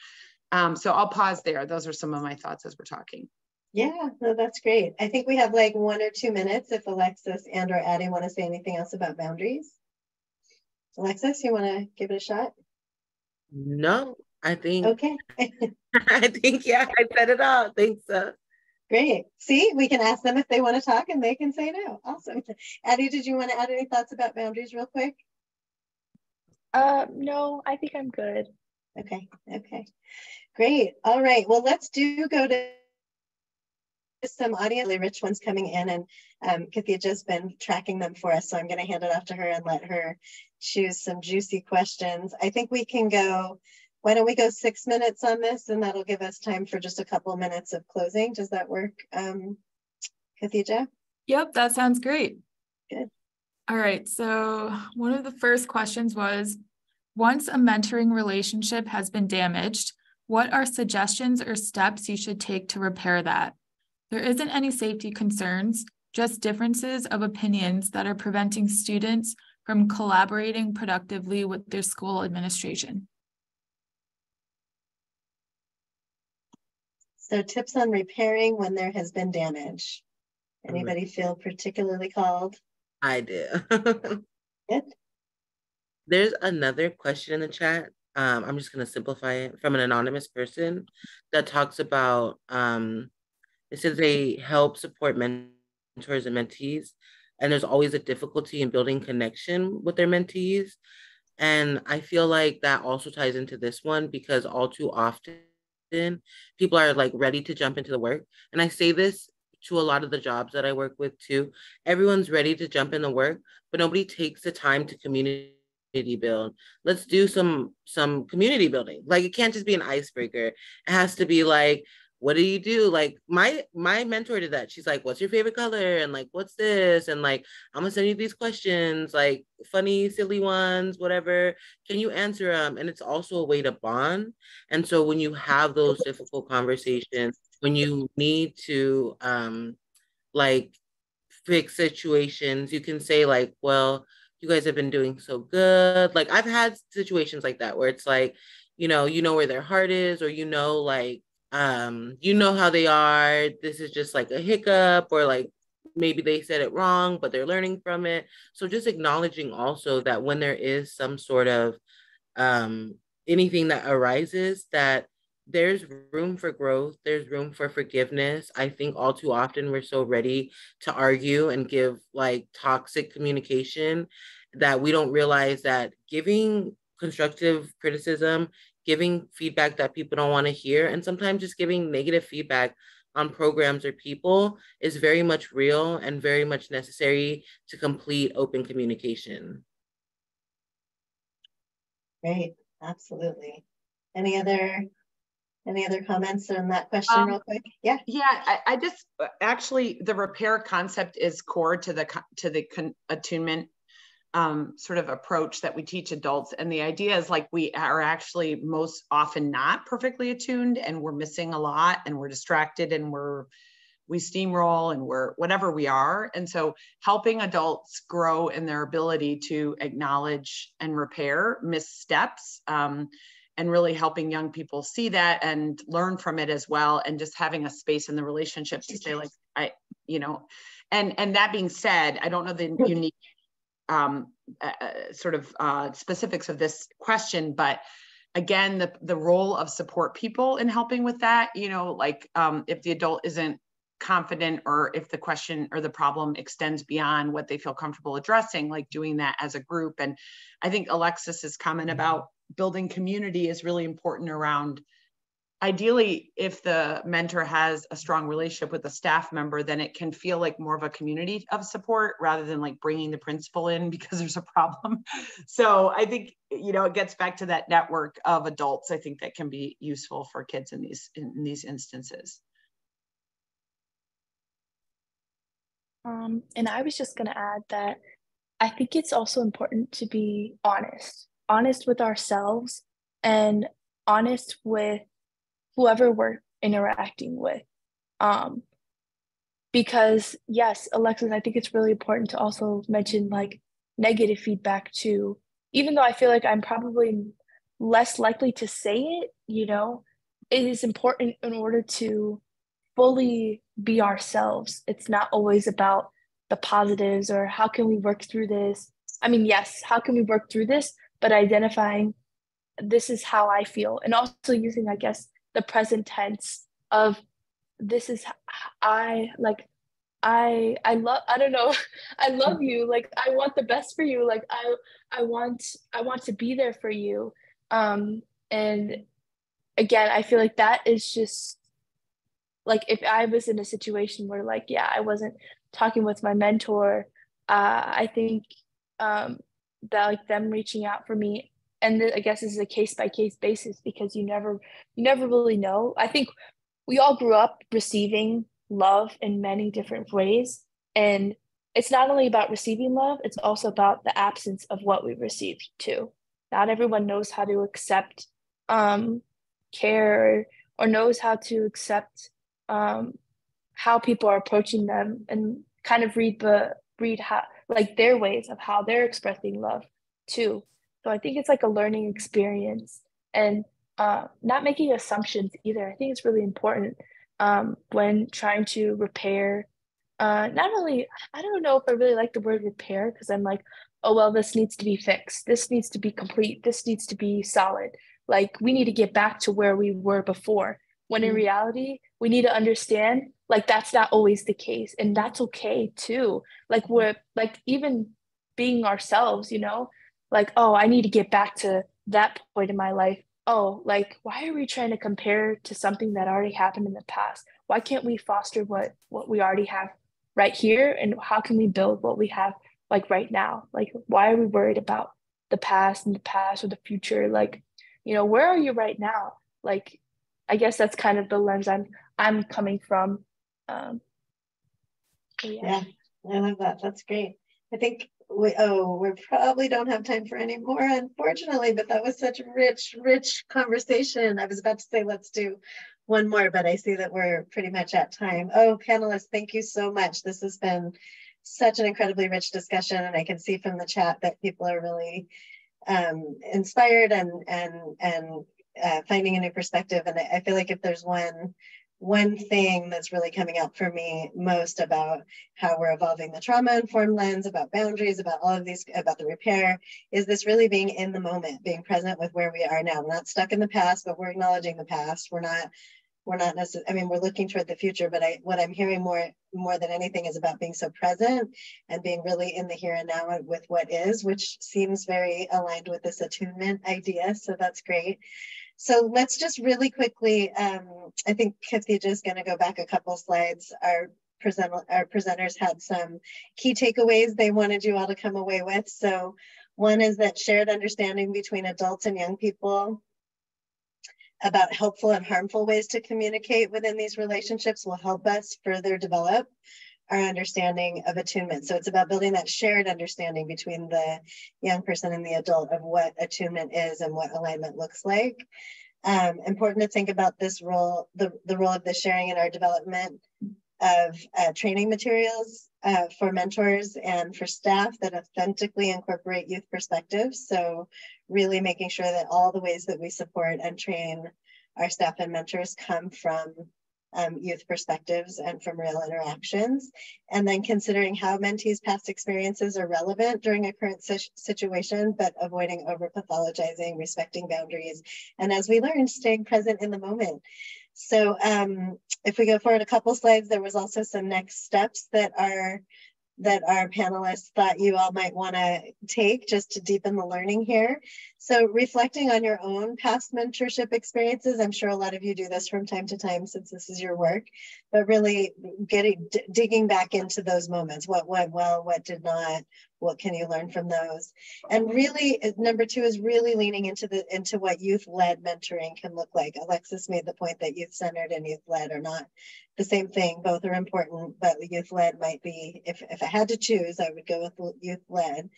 So I'll pause there. Those are some of my thoughts as we're talking. Yeah, no, that's great. I think we have like 1 or 2 minutes if Alexis and or Addie want to say anything else about boundaries. Alexis, you want to give it a shot? No, I think, Okay. I think, yeah, I said it all. Thanks. Great. See, we can ask them if they want to talk and they can say no. Awesome. Addie, did you want to add any thoughts about boundaries real quick? No, I think I'm good. Okay. Great. All right. Well, let's go to some audience rich ones coming in, and Kathija's been tracking them for us, so I'm going to hand it off to her and let her choose some juicy questions. I think we can go, why don't we go 6 minutes on this, and that'll give us time for just a couple minutes of closing. Does that work, Kathija? Yep, that sounds great. Good. All right, so one of the first questions was, once a mentoring relationship has been damaged, what are suggestions or steps you should take to repair that? There isn't any safety concerns, just differences of opinions that are preventing students from collaborating productively with their school administration. So tips on repairing when there has been damage. Anybody feel particularly called? I do. Good. There's another question in the chat. I'm just going to simplify it, from an anonymous person that talks about, it says they help support mentors and mentees, and there's always a difficulty in building connection with their mentees. And I feel like that also ties into this one, because all too often people are like ready to jump into the work. And I say this to a lot of the jobs that I work with too. Everyone's ready to jump in the work, but nobody takes the time to community build. Let's do some community building. Like, it can't just be an icebreaker. It has to be like, what do you do? Like my mentor did that. She's like, what's your favorite color? And like, what's this? And like, I'm gonna send you these questions, like funny, silly ones, whatever. Can you answer them? And it's also a way to bond. And so when you have those difficult conversations, when you need to like fix situations, you can say like, well, you guys have been doing so good. Like, I've had situations like that where it's like, you know where their heart is, or like, you know how they are. This is just like a hiccup, or like maybe they said it wrong, but they're learning from it. So just acknowledging also that when there is some sort of anything that arises, that there's room for growth, there's room for forgiveness. I think all too often we're so ready to argue and give like toxic communication that we don't realize that giving constructive criticism, giving feedback that people don't want to hear, and sometimes just giving negative feedback on programs or people is very much real and very much necessary to complete open communication. Great, absolutely. Any other comments on that question real quick? Yeah. Yeah, I just, actually, the repair concept is core to the attunement sort of approach that we teach adults. And the idea is like, we are actually most often not perfectly attuned, and we're missing a lot, and we're distracted, and we steamroll, and we're whatever we are. And so helping adults grow in their ability to acknowledge and repair missteps, and really helping young people see that and learn from it as well. And just having a space in the relationship to say like, and that being said, I don't know the unique sort of specifics of this question, but again, the role of support people in helping with that, like if the adult isn't confident, or if the question or the problem extends beyond what they feel comfortable addressing, like doing that as a group. And I think Alexis's comment about building community is really important around, ideally, if the mentor has a strong relationship with a staff member, then it can feel like more of a community of support rather than like bringing the principal in because there's a problem. So I think, you know, it gets back to that network of adults. I think that can be useful for kids in these instances. And I was just going to add that I think it's also important to be honest with ourselves and honest with whoever we're interacting with. Because yes, Alexis, I think it's really important to also mention like negative feedback too, even though I feel like I'm probably less likely to say it, you know, it is important in order to fully be ourselves. It's not always about the positives or how can we work through this. I mean, yes, how can we work through this, but identifying this is how I feel, and also using, I guess, the present tense of this is I like I love, I don't know, I love you, like I want the best for you, like I want to be there for you. And again, I feel like that is just like if I was in a situation where like, yeah, I wasn't talking with my mentor, I think that like them reaching out for me, and I guess this is a case by case basis because you never really know. I think we all grew up receiving love in many different ways, and it's not only about receiving love, it's also about the absence of what we received too. Not everyone knows how to accept care or knows how to accept how people are approaching them and kind of read how like their ways of how they're expressing love too. So I think it's like a learning experience, and not making assumptions either. I think it's really important when trying to repair. Not only, I don't know if I really like the word repair because I'm like, oh, well, this needs to be fixed. This needs to be complete. This needs to be solid. Like we need to get back to where we were before. When in reality, we need to understand like that's not always the case. And that's okay too. Like we're like even being ourselves, you know, like, oh, I need to get back to that point in my life. Oh, like why are we trying to compare to something that already happened in the past? Why can't we foster what we already have right here? And how can we build what we have like right now? Like why are we worried about the past or the future? Like, you know, where are you right now? Like, I guess that's kind of the lens I'm coming from. Yeah, I love that. That's great. I think we probably don't have time for any more, unfortunately, but that was such a rich conversation. I was about to say, let's do one more, but I see that we're pretty much at time. Oh, panelists, thank you so much. This has been such an incredibly rich discussion. And I can see from the chat that people are really inspired and finding a new perspective. And I feel like if there's one thing that's really coming out for me most about how we're evolving the trauma-informed lens, about boundaries, about all of these, about the repair, is this really being in the moment, being present with where we are now. We're not stuck in the past, but we're acknowledging the past. We're not necessarily, I mean, we're looking toward the future, but what I'm hearing more than anything is about being so present and being really in the here and now with what is, which seems very aligned with this attunement idea. So that's great. So let's just really quickly, I think Khadija is going to go back a couple slides. Our presenters had some key takeaways they wanted you all to come away with. So one is that shared understanding between adults and young people about helpful and harmful ways to communicate within these relationships will help us further develop our understanding of attunement. So it's about building that shared understanding between the young person and the adult of what attunement is and what alignment looks like. Important to think about this role, the role of the sharing in our development of training materials for mentors and for staff that authentically incorporate youth perspectives. So really making sure that all the ways that we support and train our staff and mentors come from youth perspectives and from real interactions, and then considering how mentees' past experiences are relevant during a current situation, but avoiding over pathologizing, respecting boundaries, and as we learned, staying present in the moment. So if we go forward a couple slides, there was also some next steps that our panelists thought you all might want to take just to deepen the learning here. So reflecting on your own past mentorship experiences, I'm sure a lot of you do this from time to time since this is your work, but really digging back into those moments. What went well, what did not, what can you learn from those? And really, number two is really leaning into what youth-led mentoring can look like. Alexis made the point that youth-centered and youth-led are not the same thing. Both are important, but youth-led might be, if I had to choose, I would go with youth-led.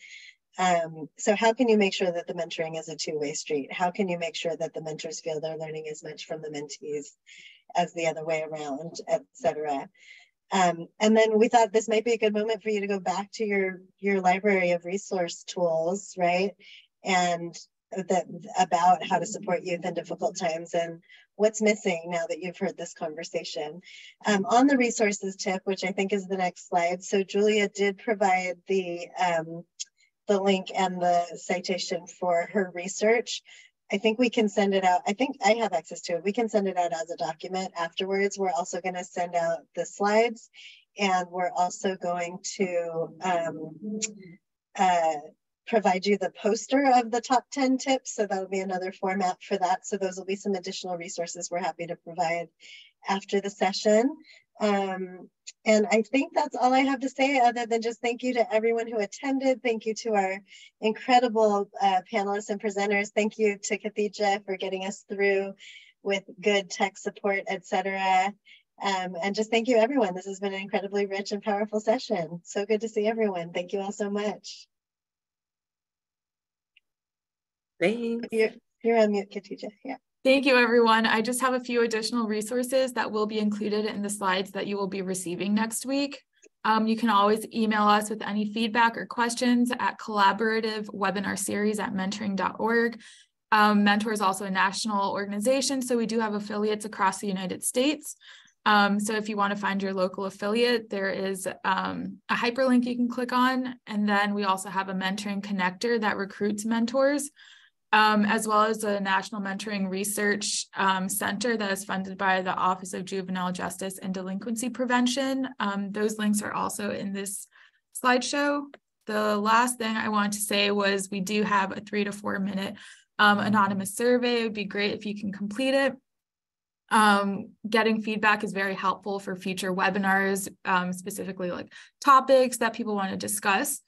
So how can you make sure that the mentoring is a two-way street? How can you make sure that the mentors feel they're learning as much from the mentees as the other way around, et cetera? And then we thought this might be a good moment for you to go back to your library of resource tools, right? And about how to support youth in difficult times and what's missing now that you've heard this conversation. On the resources tip, which I think is the next slide. So Julia did provide the link and the citation for her research. I think we can send it out. I think I have access to it. We can send it out as a document afterwards. We're also going to send out the slides, and we're also going to provide you the poster of the top 10 tips. So that'll be another format for that. So those will be some additional resources we're happy to provide after the session. And I think that's all I have to say, other than just thank you to everyone who attended. Thank you to our incredible panelists and presenters. Thank you to Khadija for getting us through with good tech support, etc. And just thank you, everyone. This has been an incredibly rich and powerful session. So good to see everyone. Thank you all so much. Thanks. You're on mute, Khadija. Yeah. Thank you, everyone. I just have a few additional resources that will be included in the slides that you will be receiving next week. You can always email us with any feedback or questions at collaborative-webinar-series@mentoring.org. Mentor is also a national organization, so we do have affiliates across the United States. So if you want to find your local affiliate, there is a hyperlink you can click on. And then we also have a mentoring connector that recruits mentors. As well as a National Mentoring Research Center that is funded by the Office of Juvenile Justice and Delinquency Prevention. Those links are also in this slideshow. The last thing I want to say was we do have a 3 to 4 minute anonymous survey. It would be great if you can complete it. Getting feedback is very helpful for future webinars, specifically like topics that people want to discuss.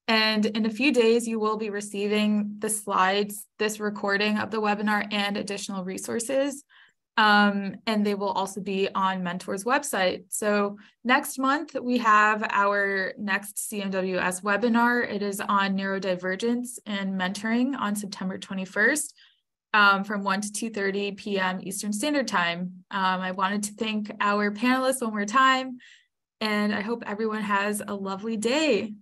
And in a few days, you will be receiving the slides, this recording of the webinar, and additional resources. And they will also be on Mentor's website. So next month, we have our next CMWS webinar. It is on neurodivergence and mentoring on September 21st from 1 to 2:30 p.m. Eastern Standard Time. I wanted to thank our panelists one more time, and I hope everyone has a lovely day.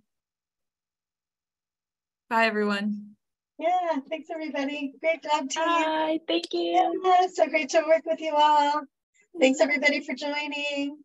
Bye, everyone. Yeah, thanks, everybody. Great job, team. Bye, thank you. Yeah, so great to work with you all. Thanks, everybody, for joining.